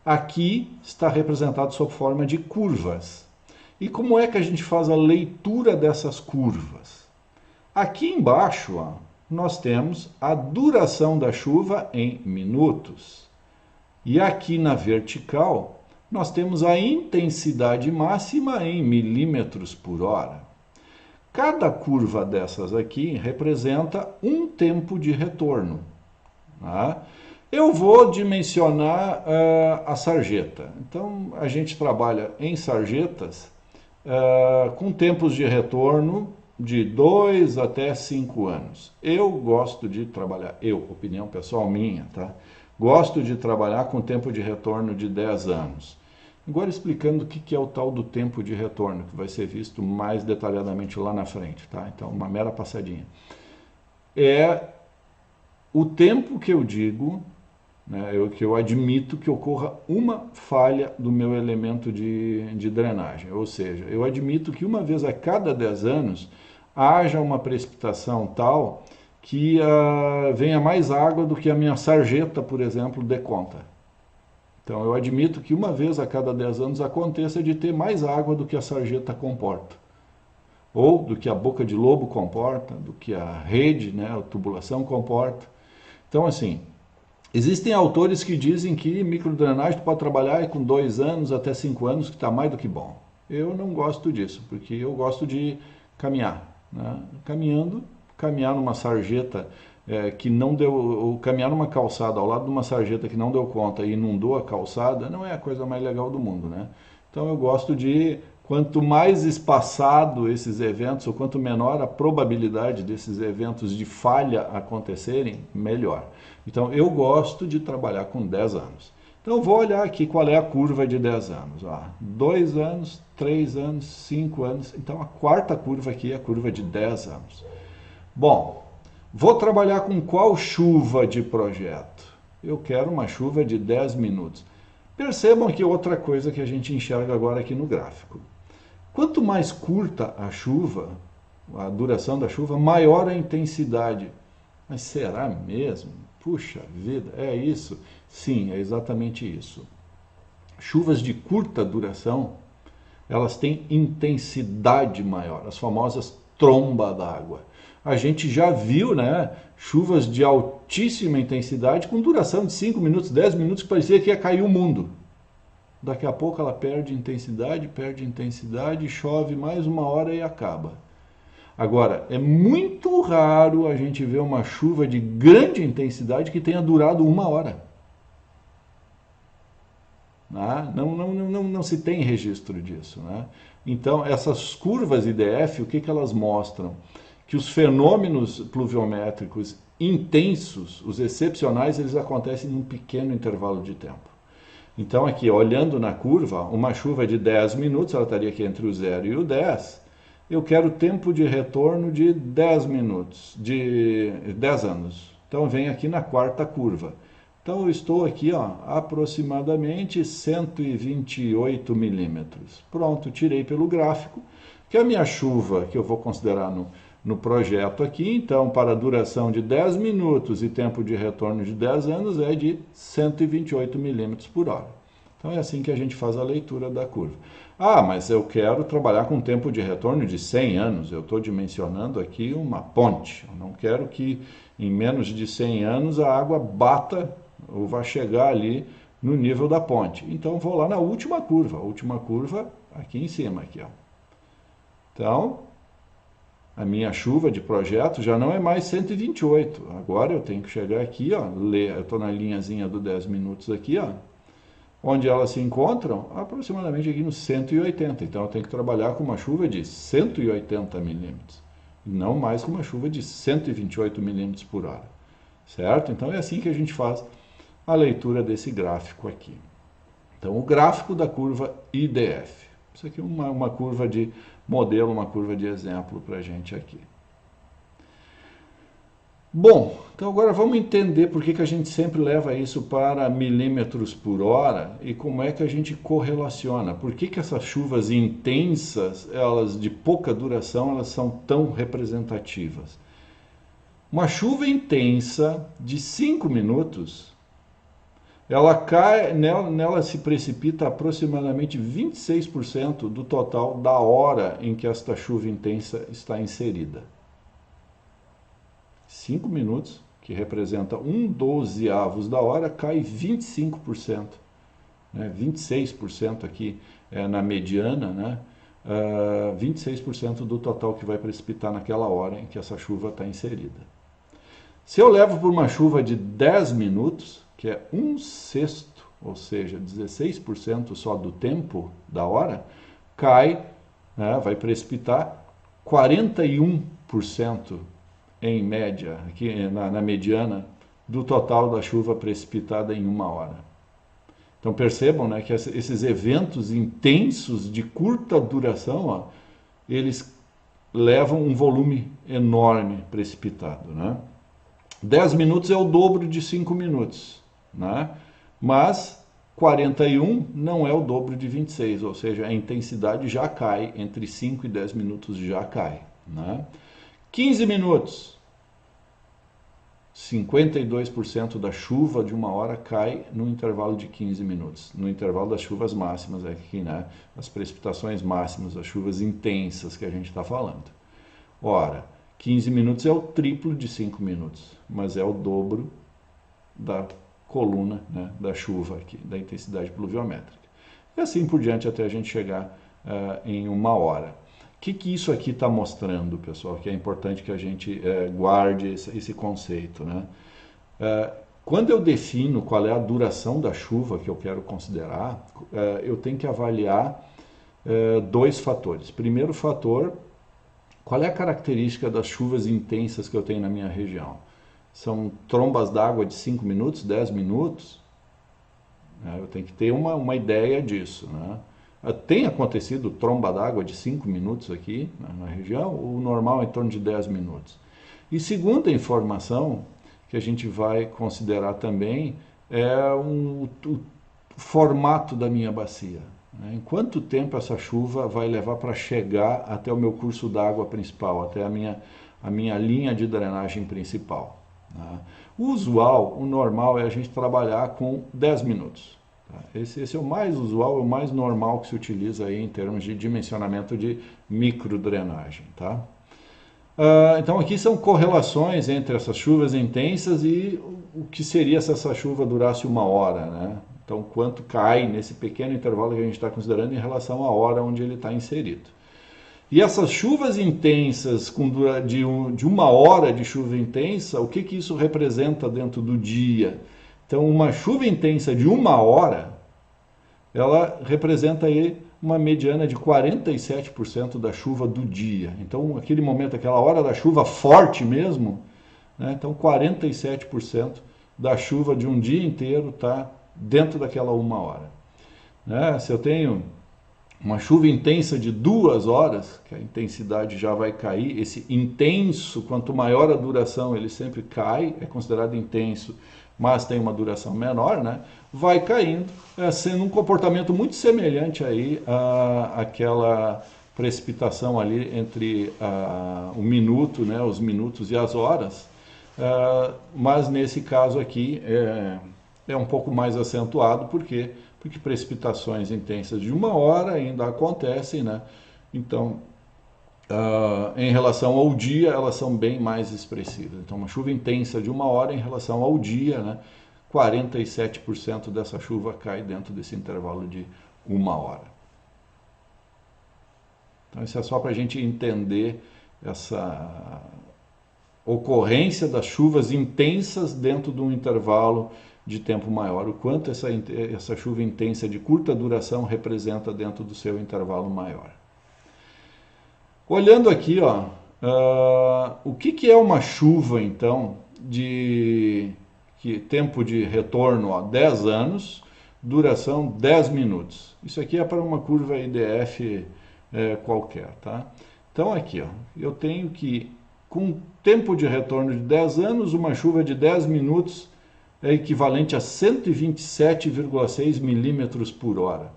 S1: aqui está representado sob forma de curvas. E como é que a gente faz a leitura dessas curvas? Aqui embaixo, ó, nós temos a duração da chuva em minutos. E aqui na vertical, nós temos a intensidade máxima em milímetros por hora. Cada curva dessas aqui representa um tempo de retorno. Tá? Eu vou dimensionar a sarjeta. Então, a gente trabalha em sarjetas com tempos de retorno de 2 até 5 anos. Eu gosto de trabalhar, opinião pessoal minha, tá? Gosto de trabalhar com tempo de retorno de 10 anos. Agora explicando o que é o tal do tempo de retorno, que vai ser visto mais detalhadamente lá na frente, tá? Então, uma mera passadinha. É o tempo que eu digo, né, que eu admito que ocorra uma falha do meu elemento de drenagem. Ou seja, eu admito que uma vez a cada 10 anos haja uma precipitação tal que venha mais água do que a minha sarjeta, por exemplo, dê conta. Então eu admito que uma vez a cada 10 anos aconteça de ter mais água do que a sarjeta comporta. Ou do que a boca de lobo comporta, do que a rede, né, a tubulação comporta. Então assim, existem autores que dizem que microdrenagem pode trabalhar com 2 anos até 5 anos, que está mais do que bom. Eu não gosto disso, porque eu gosto de caminhar. Né? Caminhar numa sarjeta que não deu, ou caminhar numa calçada ao lado de uma sarjeta que não deu conta e inundou a calçada, não é a coisa mais legal do mundo, né? Então eu gosto de, quanto mais espaçado esses eventos, ou quanto menor a probabilidade desses eventos de falha acontecerem, melhor. Então eu gosto de trabalhar com 10 anos. Então eu vou olhar aqui qual é a curva de 10 anos. 2 anos, 3 anos, 5 anos. Então a quarta curva aqui é a curva de 10 anos. Bom, vou trabalhar com qual chuva de projeto? Eu quero uma chuva de 10 minutos. Percebam aqui outra coisa que a gente enxerga agora aqui no gráfico. Quanto mais curta a chuva,
S2: a duração da chuva, maior a intensidade. Mas será mesmo? Puxa vida, é isso? Sim, é exatamente isso. Chuvas de curta duração, elas têm intensidade maior, as famosas trombas d'água. A gente já viu, né, chuvas de altíssima intensidade com duração de 5 minutos, 10 minutos, que parecia que ia cair o mundo. Daqui a pouco ela perde intensidade, chove mais uma hora e acaba. Agora, é muito raro a gente ver uma chuva de grande intensidade que tenha durado uma hora. Não se tem registro disso. Né? Então, essas curvas IDF, o que elas mostram? Que os fenômenos pluviométricos intensos, os excepcionais, eles acontecem num pequeno intervalo de tempo. Então, aqui, olhando na curva, uma chuva de 10 minutos, ela estaria aqui entre o 0 e o 10. Eu quero tempo de retorno de 10 minutos, de 10 anos. Então, vem aqui na quarta curva. Então, eu estou aqui, ó, aproximadamente 128 milímetros. Pronto, tirei pelo gráfico, que a minha chuva, que eu vou considerar no projeto aqui, então, para a duração de 10 minutos e tempo de retorno de 10 anos, é de 128 milímetros por hora. Então, é assim que a gente faz a leitura da curva. Ah, mas eu quero trabalhar com tempo de retorno de 100 anos. Eu estou dimensionando aqui uma ponte. Eu não quero que em menos de 100 anos a água bata ou vá chegar ali no nível da ponte. Então, vou lá na última curva. A última curva aqui em cima. Aqui, ó. Então, a minha chuva de projeto já não é mais 128. Agora eu tenho que chegar aqui, ó, eu estou na linhazinha do 10 minutos aqui, ó, onde elas se encontram aproximadamente aqui nos 180. Então eu tenho que trabalhar com uma chuva de 180 milímetros, não mais com uma chuva de 128 milímetros por hora. Certo? Então é assim que a gente faz a leitura desse gráfico aqui. Então o gráfico da curva IDF. Isso aqui é uma curva de modelo, uma curva de exemplo para a gente aqui. Bom, então agora vamos entender por que a gente sempre leva isso para milímetros por hora e como é que a gente correlaciona. Por que essas chuvas intensas, elas de pouca duração, elas são tão representativas? Uma chuva intensa de 5 minutos, ela cai, nela se precipita aproximadamente 26% do total da hora em que esta chuva intensa está inserida. 5 minutos, que representa 1/12 da hora, cai 25%. Né? 26% aqui na mediana, né? 26% do total que vai precipitar naquela hora em que essa chuva está inserida. Se eu levo por uma chuva de 10 minutos, que é 1/6, ou seja, 16% só do tempo da hora, cai, né, vai precipitar 41% em média, aqui na mediana, do total da chuva precipitada em uma hora. Então percebam, né, que esses eventos intensos de curta duração, ó, eles levam um volume enorme precipitado. Né? 10 minutos é o dobro de 5 minutos. Né? Mas 41 não é o dobro de 26, ou seja, a intensidade já cai, entre 5 e 10 minutos já cai. Né? 15 minutos, 52% da chuva de uma hora cai no intervalo de 15 minutos, no intervalo das chuvas máximas, aqui, né? As precipitações máximas, as chuvas intensas que a gente está falando. Ora, 15 minutos é o triplo de 5 minutos, mas é o dobro da coluna, né, da chuva aqui, da intensidade pluviométrica. E assim por diante até a gente chegar em uma hora. O que isso aqui está mostrando, pessoal? Que é importante que a gente guarde esse conceito. Né? Quando eu defino qual é a duração da chuva que eu quero considerar, eu tenho que avaliar dois fatores. Primeiro fator, qual é a característica das chuvas intensas que eu tenho na minha região? São trombas d'água de 5 minutos, 10 minutos? Eu tenho que ter uma ideia disso. Né? Tem acontecido tromba d'água de 5 minutos aqui na região, o normal é em torno de 10 minutos. E segunda informação que a gente vai considerar também é o formato da minha bacia. né? Em quanto tempo essa chuva vai levar para chegar até o meu curso d'água principal, até a minha linha de drenagem principal, né? O usual, o normal é a gente trabalhar com 10 minutos. Tá? Esse é o mais usual, é o mais normal que se utiliza aí em termos de dimensionamento de microdrenagem. Tá? Então aqui são correlações entre essas chuvas intensas e o que seria se essa chuva durasse 1 hora, né? Então quanto cai nesse pequeno intervalo que a gente está considerando em relação à hora onde ele está inserido. E essas chuvas intensas de 1 hora de chuva intensa, o que isso representa dentro do dia? Então uma chuva intensa de 1 hora, ela representa aí uma mediana de 47% da chuva do dia. Então, aquele momento, aquela hora da chuva forte mesmo, né? Então 47% da chuva de um dia inteiro está dentro daquela 1 hora. Né? Se eu tenho uma chuva intensa de 2 horas, que a intensidade já vai cair, esse intenso, quanto maior a duração, ele sempre cai, é considerado intenso, mas tem uma duração menor, né? Vai caindo, sendo um comportamento muito semelhante aí àquela precipitação ali entre o minuto, né, os minutos e as horas, mas nesse caso aqui é um pouco mais acentuado, porque precipitações intensas de 1 hora ainda acontecem, né? Então, em relação ao dia, elas são bem mais expressivas. Então, uma chuva intensa de 1 hora em relação ao dia, né? 47% dessa chuva cai dentro desse intervalo de 1 hora. Então, isso é só para a gente entender essa ocorrência das chuvas intensas dentro de um intervalo de tempo maior, o quanto essa chuva intensa de curta duração representa dentro do seu intervalo maior. Olhando aqui, ó, o que é uma chuva, então, de tempo de retorno, ó, 10 anos, duração 10 minutos. Isso aqui é para uma curva IDF qualquer, tá? Então aqui, ó, eu tenho que, com tempo de retorno de 10 anos, uma chuva de 10 minutos é equivalente a 127,6 milímetros por hora.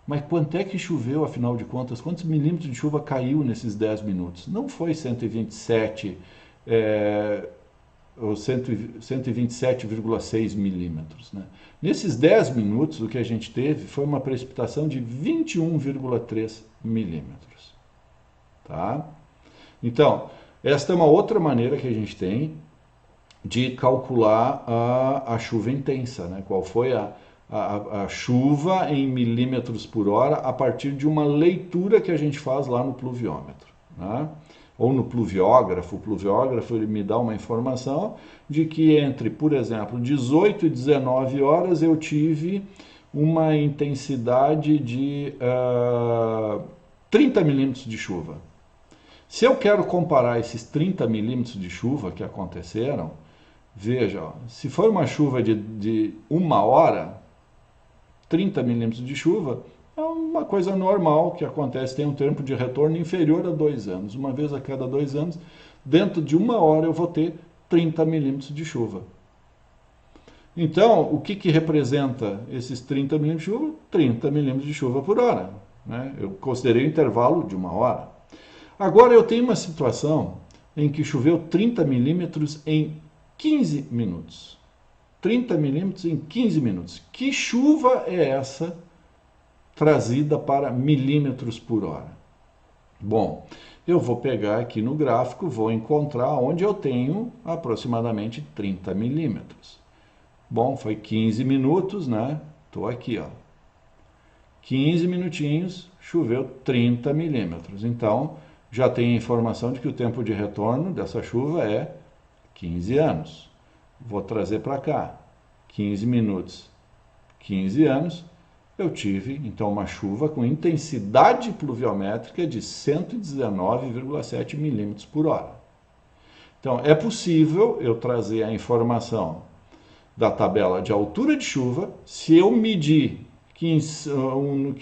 S2: Mas quanto é que choveu, afinal de contas? Quantos milímetros de chuva caiu nesses 10 minutos? Não foi 127 ou 127,6 milímetros. Né? Nesses 10 minutos, o que a gente teve foi uma precipitação de 21,3 milímetros. Tá? Então, esta é uma outra maneira que a gente tem de calcular a chuva intensa, né? Qual foi a chuva em milímetros por hora a partir de uma leitura que a gente faz lá no pluviômetro, né? Ou no pluviógrafo. O pluviógrafo ele me dá uma informação de que entre, por exemplo, 18 e 19 horas eu tive uma intensidade de 30 milímetros de chuva. Se eu quero comparar esses 30 milímetros de chuva que aconteceram, veja, ó, se foi uma chuva de 1 hora, 30 milímetros de chuva é uma coisa normal que acontece, tem um tempo de retorno inferior a 2 anos. Uma vez a cada 2 anos, dentro de 1 hora eu vou ter 30 milímetros de chuva. Então, o que representa esses 30 milímetros de chuva? 30 milímetros de chuva por hora. Né? Eu considerei o intervalo de 1 hora. Agora eu tenho uma situação em que choveu 30 milímetros em 15 minutos. 30 milímetros em 15 minutos. Que chuva é essa trazida para milímetros por hora? Bom, eu vou pegar aqui no gráfico, vou encontrar onde eu tenho aproximadamente 30 milímetros. Bom, foi 15 minutos, né? Estou aqui, ó. 15 minutinhos, choveu 30 milímetros. Então, já tem a informação de que o tempo de retorno dessa chuva é 15 anos. Vou trazer para cá. 15 minutos, 15 anos. Eu tive, então, uma chuva com intensidade pluviométrica de 119,7 milímetros por hora. Então, é possível eu trazer a informação da tabela de altura de chuva, se eu medir que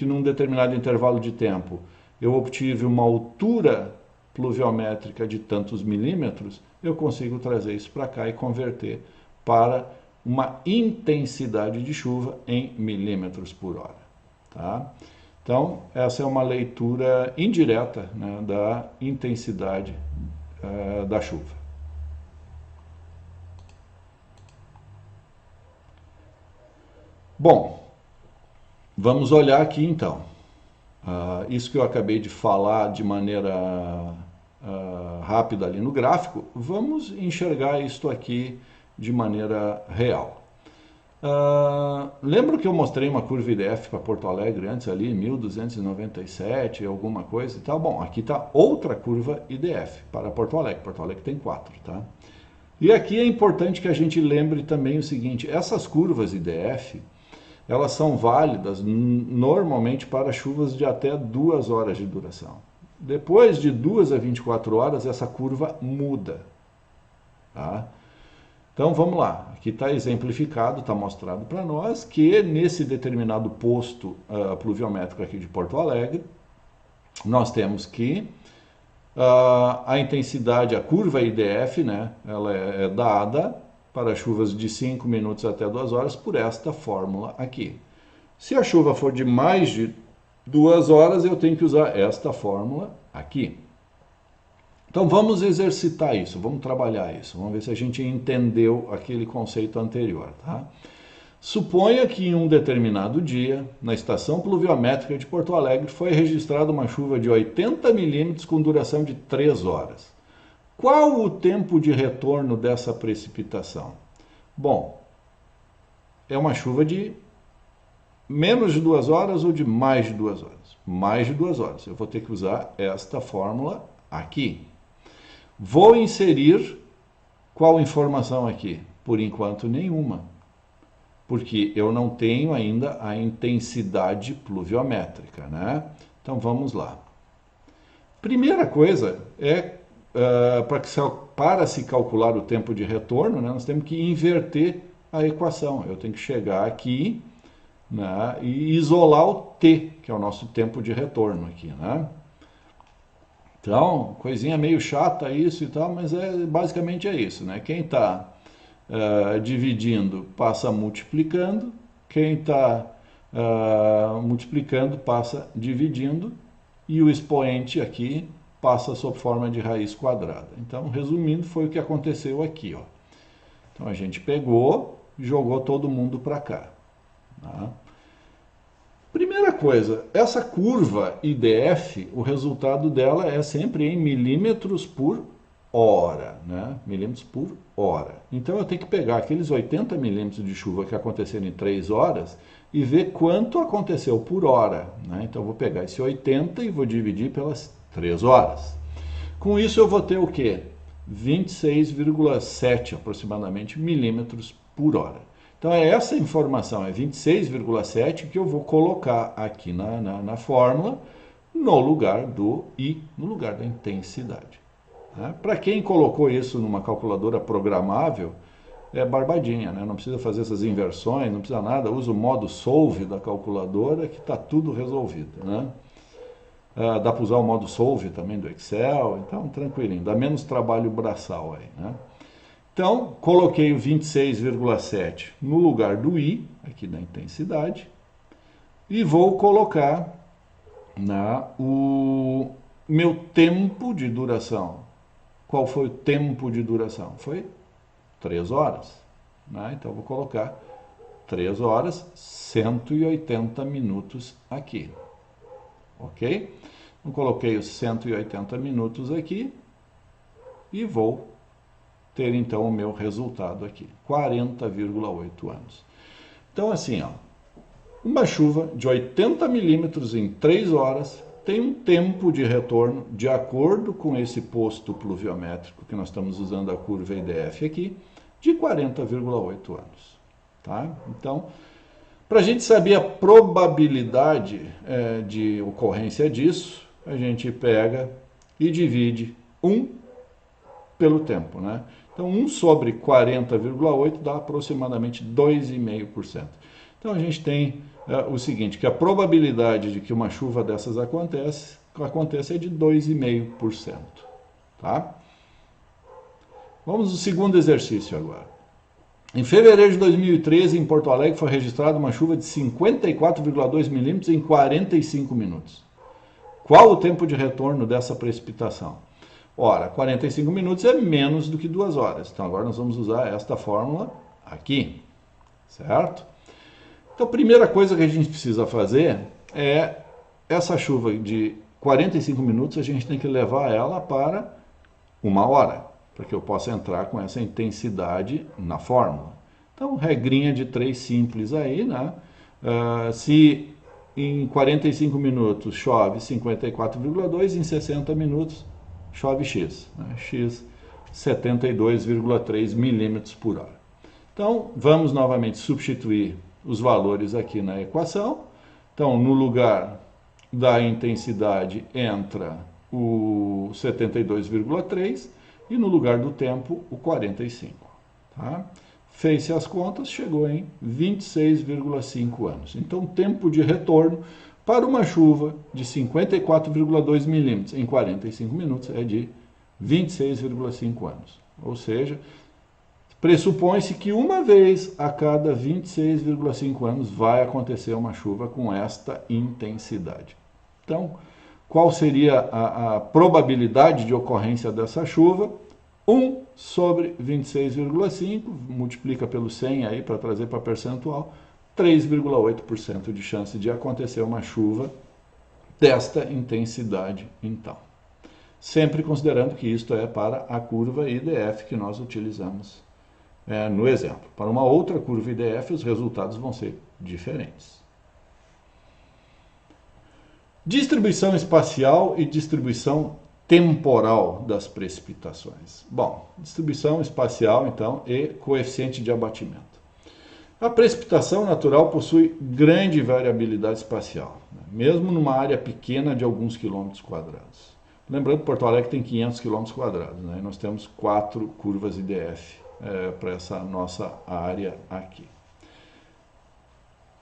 S2: num determinado intervalo de tempo eu obtive uma altura pluviométrica de tantos milímetros, eu consigo trazer isso para cá e converter para uma intensidade de chuva em milímetros por hora. Tá? Então, essa é uma leitura indireta, né, da intensidade da chuva. Bom, vamos olhar aqui então. Isso que eu acabei de falar de maneira rápida ali no gráfico, vamos enxergar isto aqui de maneira real. Lembro que eu mostrei uma curva IDF para Porto Alegre antes ali, 1297, alguma coisa e tal. Bom, aqui está outra curva IDF para Porto Alegre. Porto Alegre tem 4, tá? E aqui é importante que a gente lembre também o seguinte, essas curvas IDF, elas são válidas normalmente para chuvas de até 2 horas de duração. Depois de 2 a 24 horas, essa curva muda. Tá? Então vamos lá, aqui está exemplificado, está mostrado para nós que nesse determinado posto pluviométrico aqui de Porto Alegre, nós temos que a intensidade, a curva IDF, né, ela é dada para chuvas de 5 minutos até 2 horas por esta fórmula aqui. Se a chuva for de mais de 2 horas, eu tenho que usar esta fórmula aqui. Então vamos exercitar isso, vamos trabalhar isso, vamos ver se a gente entendeu aquele conceito anterior. Tá? Suponha que em um determinado dia, na estação pluviométrica de Porto Alegre, foi registrada uma chuva de 80 milímetros com duração de 3 horas. Qual o tempo de retorno dessa precipitação? Bom, é uma chuva de menos de 2 horas ou de mais de 2 horas? Mais de 2 horas. Eu vou ter que usar esta fórmula aqui. Vou inserir qual informação aqui? Por enquanto, nenhuma. Porque eu não tenho ainda a intensidade pluviométrica, né? Então, vamos lá. Primeira coisa é, para se calcular o tempo de retorno, né, nós temos que inverter a equação. Eu tenho que chegar aqui, né, e isolar o t, que é o nosso tempo de retorno aqui, né? Então, coisinha meio chata isso e tal, mas basicamente é isso, né? Quem está dividindo passa multiplicando, quem está multiplicando passa dividindo, e o expoente aqui passa sob forma de raiz quadrada. Então, resumindo, foi o que aconteceu aqui, ó. Então, a gente pegou e jogou todo mundo para cá. Tá? Primeira coisa, essa curva IDF, o resultado dela é sempre em milímetros por hora, né? Milímetros por hora. Então eu tenho que pegar aqueles 80 milímetros de chuva que aconteceram em 3 horas e ver quanto aconteceu por hora, né? Então eu vou pegar esse 80 e vou dividir pelas 3 horas. Com isso eu vou ter o quê? 26,7 aproximadamente milímetros por hora. Então, é essa informação, é 26,7, que eu vou colocar aqui na fórmula, no lugar do I, no lugar da intensidade. Tá? Para quem colocou isso numa calculadora programável, é barbadinha, né? Não precisa fazer essas inversões, não precisa nada, usa o modo solve da calculadora que está tudo resolvido. Né? Dá para usar o modo solve também do Excel, então tranquilinho, dá menos trabalho braçal aí, né? Então, coloquei o 26,7 no lugar do I, aqui da intensidade, e vou colocar o meu tempo de duração. Qual foi o tempo de duração? Foi 3 horas. Né? Então, vou colocar 3 horas, 180 minutos aqui. Ok? Então, coloquei os 180 minutos aqui e vou ter então o meu resultado aqui, 40,8 anos. Então assim, ó, uma chuva de 80 milímetros em 3 horas tem um tempo de retorno, de acordo com esse posto pluviométrico que nós estamos usando a curva IDF aqui, de 40,8 anos. Tá? Então, para a gente saber a probabilidade de ocorrência disso, a gente pega e divide 1 pelo tempo, né? Então, 1 sobre 40,8 dá aproximadamente 2,5%. Então, a gente tem o seguinte, que a probabilidade de que uma chuva dessas aconteça é de 2,5%. Tá? Vamos ao segundo exercício agora. Em fevereiro de 2013, em Porto Alegre, foi registrada uma chuva de 54,2 milímetros em 45 minutos. Qual o tempo de retorno dessa precipitação? Ora, 45 minutos é menos do que 2 horas. Então agora nós vamos usar esta fórmula aqui, certo? Então a primeira coisa que a gente precisa fazer é essa chuva de 45 minutos, a gente tem que levar ela para 1 hora, para que eu possa entrar com essa intensidade na fórmula. Então, regrinha de 3 simples aí, né? Se em 45 minutos chove 54,2, em 60 minutos chove X, né? X 72,3 milímetros por hora. Então, vamos novamente substituir os valores aqui na equação. Então, no lugar da intensidade entra o 72,3 e no lugar do tempo o 45. Tá? Fez-se as contas, chegou em 26,5 anos. Então, o tempo de retorno para uma chuva de 54,2 milímetros em 45 minutos é de 26,5 anos. Ou seja, pressupõe-se que uma vez a cada 26,5 anos vai acontecer uma chuva com esta intensidade. Então, qual seria a probabilidade de ocorrência dessa chuva? 1 sobre 26,5, multiplica pelo 100 aí para trazer para percentual, 3,8% de chance de acontecer uma chuva desta intensidade, então. Sempre considerando que isto é para a curva IDF que nós utilizamos no exemplo. Para uma outra curva IDF, os resultados vão ser diferentes. Distribuição espacial e distribuição temporal das precipitações. Bom, distribuição espacial, então, e coeficiente de abatimento. A precipitação natural possui grande variabilidade espacial, né? Mesmo numa área pequena de alguns quilômetros quadrados. Lembrando que Porto Alegre tem 500 quilômetros quadrados, né? E nós temos 4 curvas IDF para essa nossa área aqui.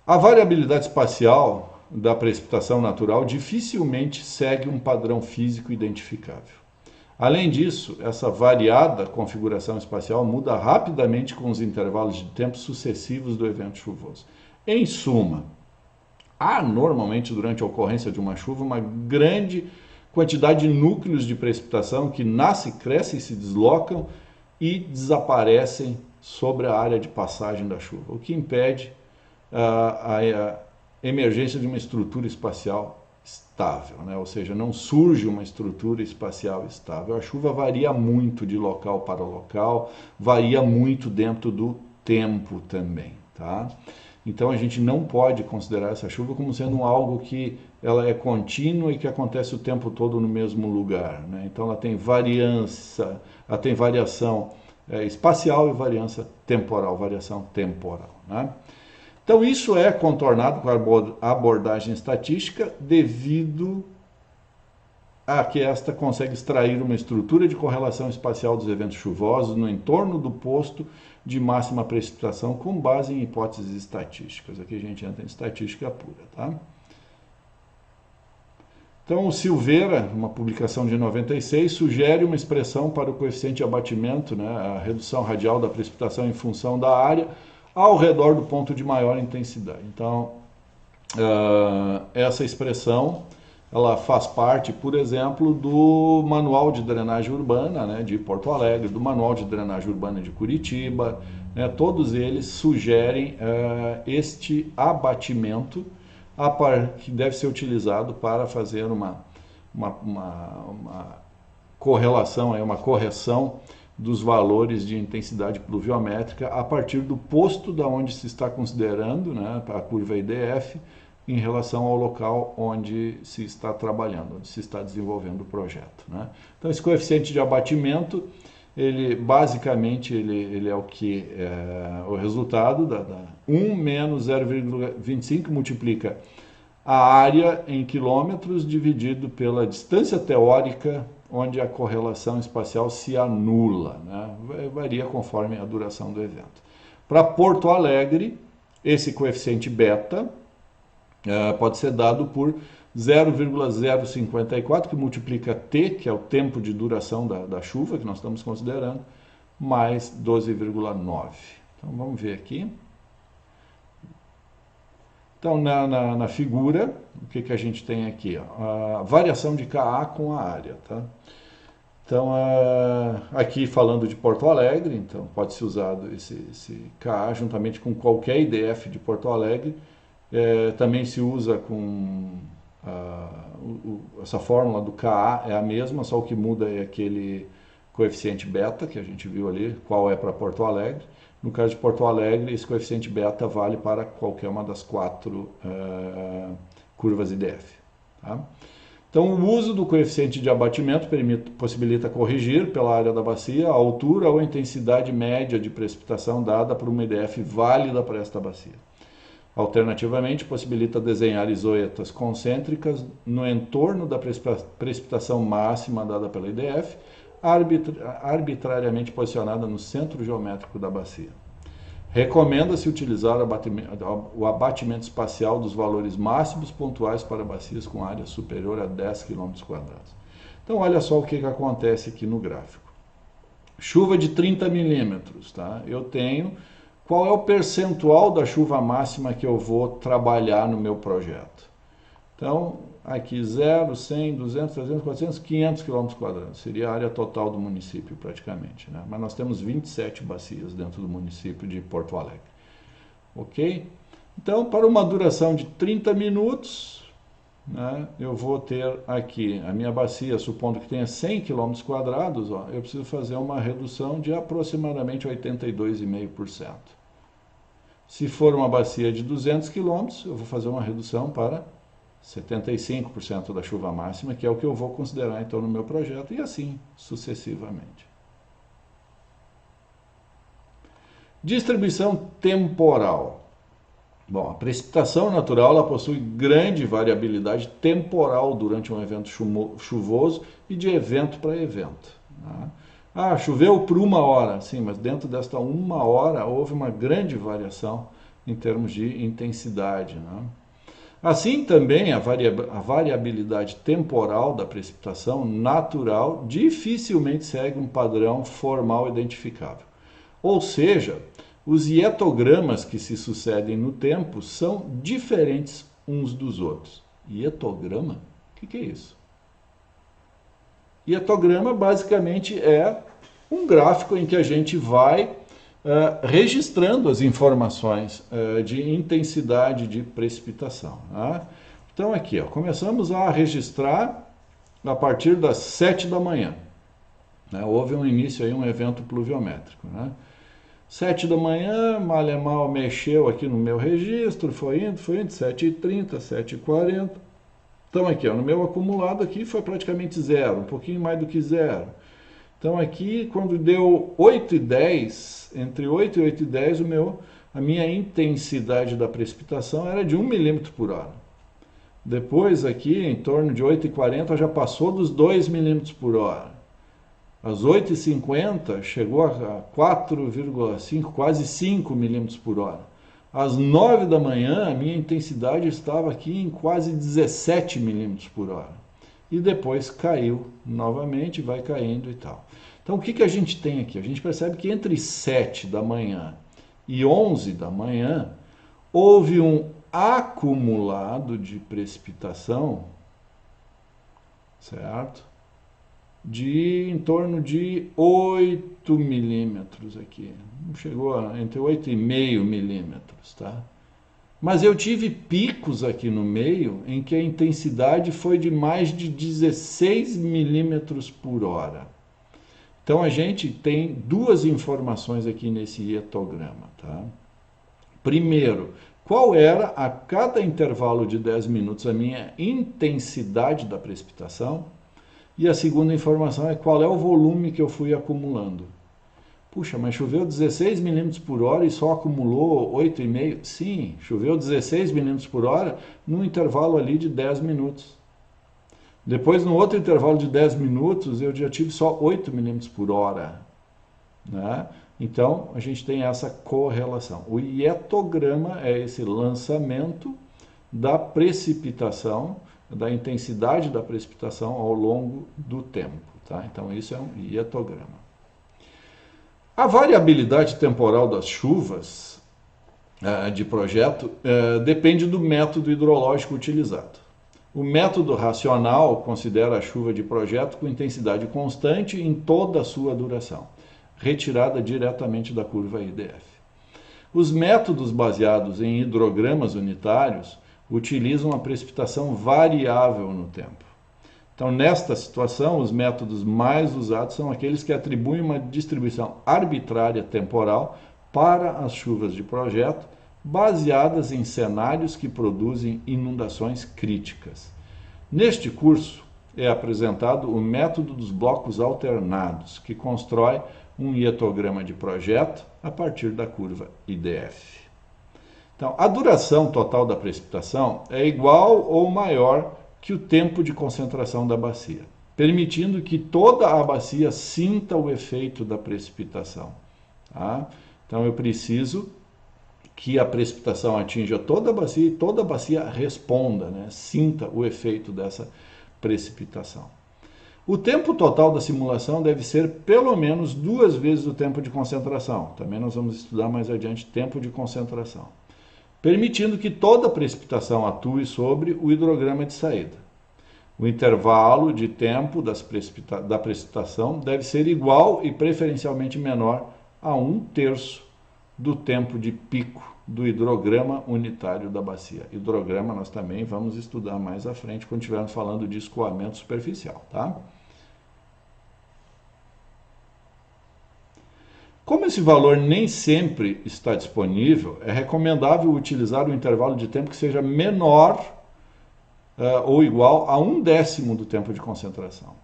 S2: A variabilidade espacial da precipitação natural dificilmente segue um padrão físico identificável. Além disso, essa variada configuração espacial muda rapidamente com os intervalos de tempo sucessivos do evento chuvoso. Em suma, há normalmente durante a ocorrência de uma chuva uma grande quantidade de núcleos de precipitação que nascem, crescem, se deslocam e desaparecem sobre a área de passagem da chuva, o que impede a emergência de uma estrutura espacial estável, né? Ou seja, não surge uma estrutura espacial estável. A chuva varia muito de local para local, varia muito dentro do tempo também, tá? Então a gente não pode considerar essa chuva como sendo algo que ela é contínua e que acontece o tempo todo no mesmo lugar, né? Então ela tem variação espacial e variação temporal, né? Então, isso é contornado com a abordagem estatística devido a que esta consegue extrair uma estrutura de correlação espacial dos eventos chuvosos no entorno do posto de máxima precipitação com base em hipóteses estatísticas. Aqui a gente entra em estatística pura, tá? Então, o Silveira, uma publicação de 96, sugere uma expressão para o coeficiente de abatimento, né, a redução radial da precipitação em função da área, ao redor do ponto de maior intensidade. Então, essa expressão, ela faz parte, por exemplo, do Manual de Drenagem Urbana, né, de Porto Alegre, do Manual de Drenagem Urbana de Curitiba, né, todos eles sugerem este abatimento que deve ser utilizado para fazer uma correlação, uma correção dos valores de intensidade pluviométrica a partir do posto da onde se está considerando, né, a curva IDF, em relação ao local onde se está trabalhando, onde se está desenvolvendo o projeto, né? Então, esse coeficiente de abatimento, ele basicamente ele é o que o resultado da 1 menos 0,25 multiplica a área em quilômetros dividido pela distância teórica onde a correlação espacial se anula, né? Varia conforme a duração do evento. Para Porto Alegre, esse coeficiente beta pode ser dado por 0,054, que multiplica T, que é o tempo de duração da chuva que nós estamos considerando, mais 12,9. Então vamos ver aqui. Então na figura, o que a gente tem aqui? Ó? A variação de Ka com a área. Tá? Então aqui falando de Porto Alegre, então pode ser usado esse Ka juntamente com qualquer IDF de Porto Alegre. Também se usa com essa fórmula do Ka é a mesma, só o que muda é aquele coeficiente beta que a gente viu ali, qual é para Porto Alegre. No caso de Porto Alegre, esse coeficiente beta vale para qualquer uma das 4 curvas IDF. Tá? Então, o uso do coeficiente de abatimento possibilita corrigir pela área da bacia a altura ou a intensidade média de precipitação dada por uma IDF válida para esta bacia. Alternativamente, possibilita desenhar isoetas concêntricas no entorno da precipitação máxima dada pela IDF, arbitrariamente posicionada no centro geométrico da bacia. Recomenda-se utilizar o abatimento espacial dos valores máximos pontuais para bacias com área superior a 10 km². Então, olha só o que acontece aqui no gráfico. Chuva de 30 milímetros, tá? Eu tenho qual é o percentual da chuva máxima que eu vou trabalhar no meu projeto. Então, aqui 0, 100, 200, 300, 400, 500 km². Seria a área total do município praticamente. Né? Mas nós temos 27 bacias dentro do município de Porto Alegre. Ok? Então, para uma duração de 30 minutos, né, eu vou ter aqui a minha bacia, supondo que tenha 100 km², ó, eu preciso fazer uma redução de aproximadamente 82,5%. Se for uma bacia de 200 km, eu vou fazer uma redução para 75% da chuva máxima, que é o que eu vou considerar então no meu projeto, e assim sucessivamente. Distribuição temporal. Bom, a precipitação natural ela possui grande variabilidade temporal durante um evento chuvoso e de evento para evento. Né? Ah, choveu por 1 hora, sim, mas dentro desta 1 hora houve uma grande variação em termos de intensidade. Né? Assim também a variabilidade temporal da precipitação natural dificilmente segue um padrão formal identificável. Ou seja, os hietogramas que se sucedem no tempo são diferentes uns dos outros. Hietograma? O que é isso? Hietograma basicamente é um gráfico em que a gente vai registrando as informações de intensidade de precipitação. Tá? Então aqui, ó, começamos a registrar a partir das 7 da manhã. Né? Houve um início aí, um evento pluviométrico. Né? 7 da manhã, mal e mal mexeu aqui no meu registro, foi indo, 7h30, 7h40. Então aqui, ó, no meu acumulado aqui foi praticamente zero, um pouquinho mais do que zero. Então aqui, quando deu 8h10, entre 8 e 8h10, a minha intensidade da precipitação era de 1 milímetro por hora. Depois aqui, em torno de 8h40, já passou dos 2 milímetros por hora. Às 8h50 chegou a 4,5, quase 5 milímetros por hora. Às 9 da manhã, a minha intensidade estava aqui em quase 17 milímetros por hora. E depois caiu novamente, vai caindo e tal. Então, o que a gente tem aqui? A gente percebe que entre 7 da manhã e 11 da manhã, houve um acumulado de precipitação, certo? De em torno de 8 milímetros aqui. Chegou entre 8,5 milímetros, tá? Mas eu tive picos aqui no meio em que a intensidade foi de mais de 16 milímetros por hora. Então a gente tem duas informações aqui nesse hietograma, tá? Primeiro, qual era a cada intervalo de 10 minutos a minha intensidade da precipitação? E a segunda informação é qual é o volume que eu fui acumulando. Puxa, mas choveu 16 milímetros por hora e só acumulou 8,5? Sim, choveu 16 milímetros por hora num intervalo ali de 10 minutos. Depois, no outro intervalo de 10 minutos, eu já tive só 8 milímetros por hora. Né? Então, a gente tem essa correlação. O hietograma é esse lançamento da precipitação, da intensidade da precipitação ao longo do tempo. Tá? Então, isso é um hietograma. A variabilidade temporal das chuvas de projeto depende do método hidrológico utilizado. O método racional considera a chuva de projeto com intensidade constante em toda a sua duração, retirada diretamente da curva IDF. Os métodos baseados em hidrogramas unitários utilizam a precipitação variável no tempo. Então, nesta situação, os métodos mais usados são aqueles que atribuem uma distribuição arbitrária temporal para as chuvas de projeto, baseadas em cenários que produzem inundações críticas. Neste curso é apresentado o método dos blocos alternados, que constrói um hietograma de projeto a partir da curva IDF. Então, a duração total da precipitação é igual ou maior que o tempo de concentração da bacia, permitindo que toda a bacia sinta o efeito da precipitação. Tá? Então, eu preciso que a precipitação atinja toda a bacia e toda a bacia responda, né? Sinta o efeito dessa precipitação. O tempo total da simulação deve ser pelo menos 2 vezes o tempo de concentração. Também nós vamos estudar mais adiante tempo de concentração, permitindo que toda a precipitação atue sobre o hidrograma de saída. O intervalo de tempo da precipitação deve ser igual e preferencialmente menor a 1/3 do tempo de pico do hidrograma unitário da bacia. Hidrograma nós também vamos estudar mais à frente quando estivermos falando de escoamento superficial, tá? Como esse valor nem sempre está disponível, é recomendável utilizar um intervalo de tempo que seja menor ou igual a 1/10 do tempo de concentração.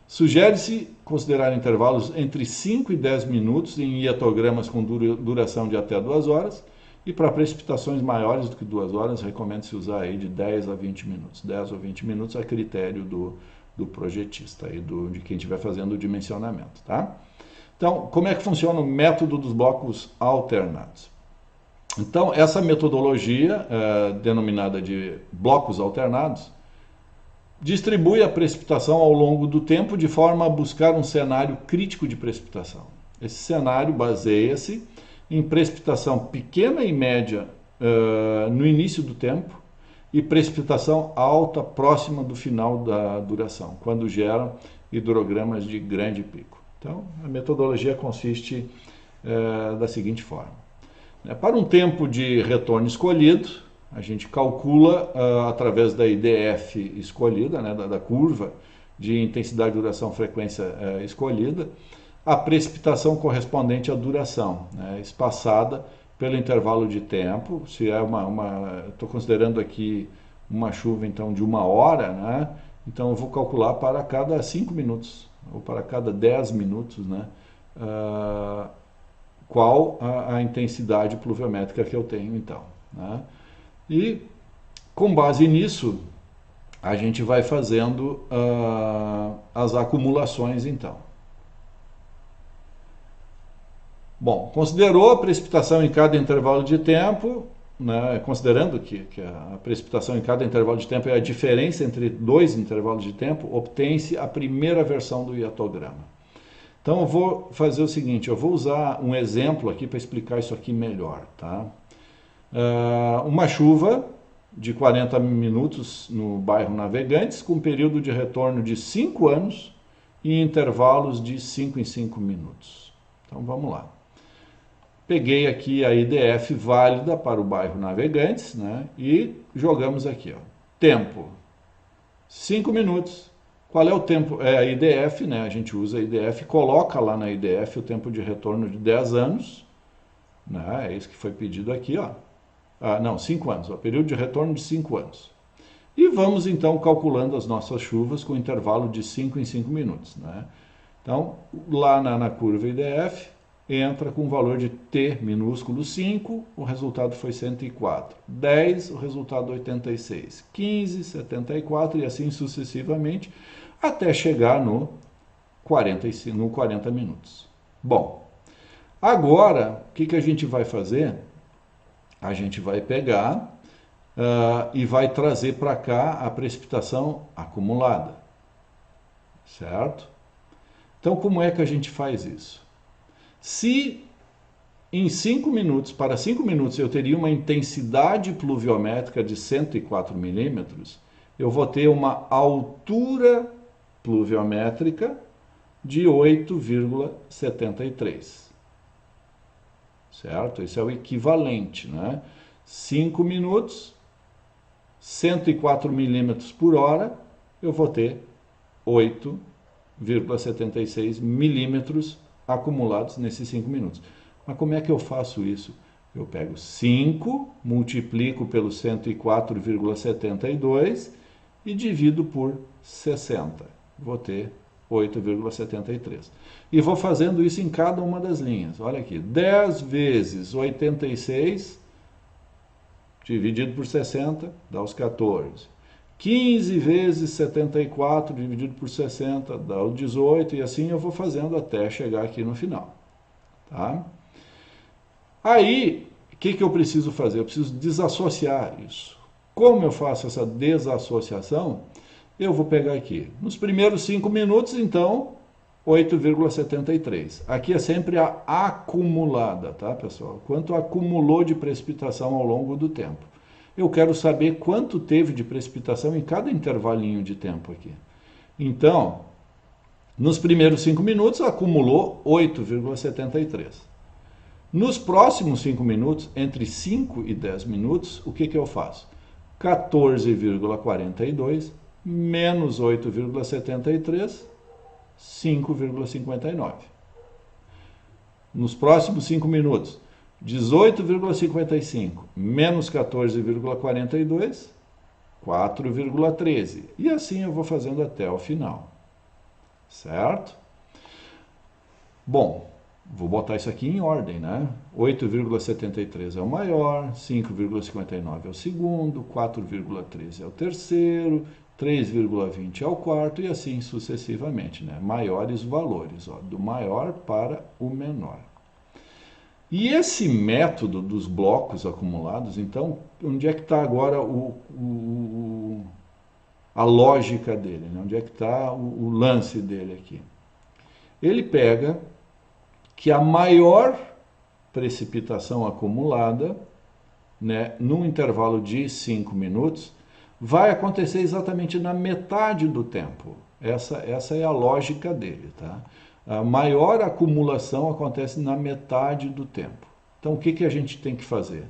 S2: Sugere-se considerar intervalos entre 5 e 10 minutos em hietogramas com duração de até 2 horas, e para precipitações maiores do que 2 horas, recomenda-se usar aí de 10 a 20 minutos. 10 ou 20 minutos a critério do projetista, aí de quem estiver fazendo o dimensionamento, tá? Então, como é que funciona o método dos blocos alternados? Então, essa metodologia, denominada de blocos alternados, distribui a precipitação ao longo do tempo de forma a buscar um cenário crítico de precipitação. Esse cenário baseia-se em precipitação pequena e média no início do tempo e precipitação alta próxima do final da duração, quando geram hidrogramas de grande pico. Então, a metodologia consiste da seguinte forma. Para um tempo de retorno escolhido, a gente calcula através da IDF escolhida, né, da curva de intensidade, duração, frequência escolhida, a precipitação correspondente à duração, né, espaçada pelo intervalo de tempo. Se é estou considerando aqui uma chuva então de 1 hora, né, então eu vou calcular para cada 5 minutos ou para cada 10 minutos, né, qual a intensidade pluviométrica que eu tenho então, né? E com base nisso a gente vai fazendo as acumulações então. Bom, considerou a precipitação em cada intervalo de tempo, né, considerando que a precipitação em cada intervalo de tempo é a diferença entre 2 intervalos de tempo, obtém-se a primeira versão do hietograma. Então eu vou fazer o seguinte, eu vou usar um exemplo aqui para explicar isso aqui melhor, tá? Uma chuva de 40 minutos no bairro Navegantes, com período de retorno de 5 anos e intervalos de 5 em 5 minutos. Então vamos lá. Peguei aqui a IDF válida para o bairro Navegantes, né, e jogamos aqui, ó, tempo, 5 minutos. Qual é o tempo? É a IDF, né, a gente usa a IDF, coloca lá na IDF o tempo de retorno de 10 anos, né, é isso que foi pedido aqui, ó. 5 anos, ó, período de retorno de 5 anos. E vamos então calculando as nossas chuvas com intervalo de 5 em 5 minutos, né. Então, lá na curva IDF, entra com o valor de T minúsculo 5, o resultado foi 104. 10, o resultado 86. 15, 74 e assim sucessivamente, até chegar no 40 minutos. Bom, agora, o que a gente vai fazer? A gente vai pegar e vai trazer para cá a precipitação acumulada, certo? Então, como é que a gente faz isso? Se em 5 minutos, para 5 minutos, eu teria uma intensidade pluviométrica de 104 milímetros, eu vou ter uma altura pluviométrica de 8,73. Certo? Esse é o equivalente, né? 5 minutos, 104 milímetros por hora, eu vou ter 8,76 milímetros acumulados nesses 5 minutos. Mas como é que eu faço isso? Eu pego 5, multiplico pelo 104,72 e divido por 60. Vou ter 8,73. E vou fazendo isso em cada uma das linhas. Olha aqui, 10 vezes 86 dividido por 60 dá os 14. 15 vezes 74 dividido por 60 dá o 18, e assim eu vou fazendo até chegar aqui no final. Tá? Aí, o que eu preciso fazer? Eu preciso desassociar isso. Como eu faço essa desassociação? Eu vou pegar aqui, nos primeiros 5 minutos, então, 8,73. Aqui é sempre a acumulada, tá, pessoal? Quanto acumulou de precipitação ao longo do tempo. Eu quero saber quanto teve de precipitação em cada intervalinho de tempo aqui. Então, nos primeiros 5 minutos, acumulou 8,73. Nos próximos 5 minutos, entre 5 e 10 minutos, o que eu faço? 14,42 menos 8,73, 5,59. Nos próximos 5 minutos, 18,55 menos 14,42, 4,13. E assim eu vou fazendo até o final. Certo? Bom, vou botar isso aqui em ordem, né? 8,73 é o maior, 5,59 é o segundo, 4,13 é o terceiro, 3,20 é o quarto e assim sucessivamente, né? Maiores valores, ó, do maior para o menor. E esse método dos blocos acumulados, então, onde é que está agora a lógica dele? Né? Onde é que está o lance dele aqui? Ele pega que a maior precipitação acumulada, né, num intervalo de 5 minutos, vai acontecer exatamente na metade do tempo. Essa é a lógica dele, tá? A maior acumulação acontece na metade do tempo. Então, o que a gente tem que fazer?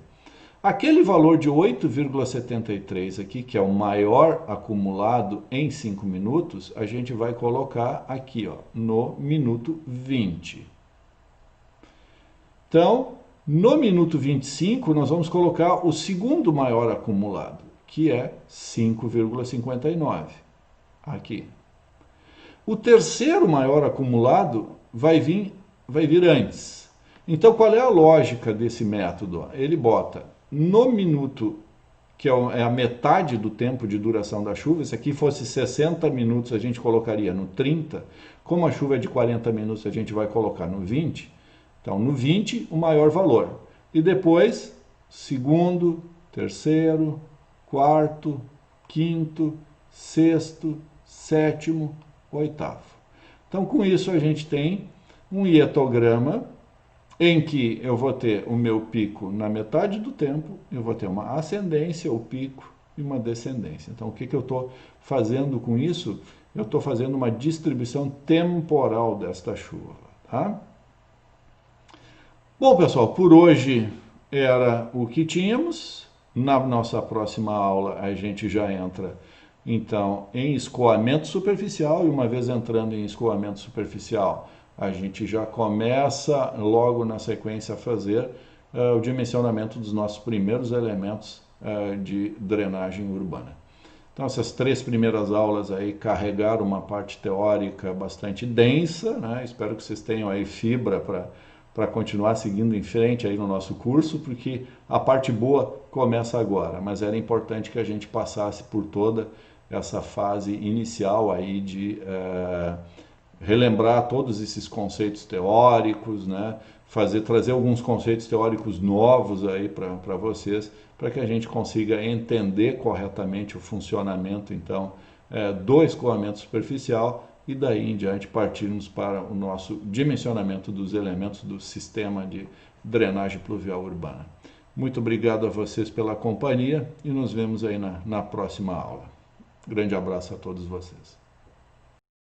S2: Aquele valor de 8,73 aqui, que é o maior acumulado em 5 minutos, a gente vai colocar aqui, ó, no minuto 20. Então, no minuto 25, nós vamos colocar o segundo maior acumulado, que é 5,59, aqui. O terceiro maior acumulado vai vir antes. Então, qual é a lógica desse método? Ele bota no minuto, que é a metade do tempo de duração da chuva, se aqui fosse 60 minutos, a gente colocaria no 30, como a chuva é de 40 minutos, a gente vai colocar no 20, então no 20 o maior valor. E depois, segundo, terceiro, quarto, quinto, sexto, sétimo, oitavo. Então, com isso, a gente tem um hietograma em que eu vou ter o meu pico na metade do tempo, eu vou ter uma ascendência, o pico, e uma descendência. Então, o que eu estou fazendo com isso? Eu estou fazendo uma distribuição temporal desta chuva. Tá? Bom, pessoal, por hoje era o que tínhamos. Na nossa próxima aula, a gente já entra, então, em escoamento superficial, e uma vez entrando em escoamento superficial, a gente já começa logo na sequência a fazer o dimensionamento dos nossos primeiros elementos de drenagem urbana. Então, essas 3 primeiras aulas aí carregaram uma parte teórica bastante densa, né? Espero que vocês tenham aí fibra para continuar seguindo em frente aí no nosso curso, porque a parte boa começa agora, mas era importante que a gente passasse por toda essa fase inicial aí de relembrar todos esses conceitos teóricos, né? Trazer alguns conceitos teóricos novos aí para vocês, para que a gente consiga entender corretamente o funcionamento, então, do escoamento superficial e daí em diante partirmos para o nosso dimensionamento dos elementos do sistema de drenagem pluvial urbana. Muito obrigado a vocês pela companhia e nos vemos aí na próxima aula. Grande abraço a todos vocês.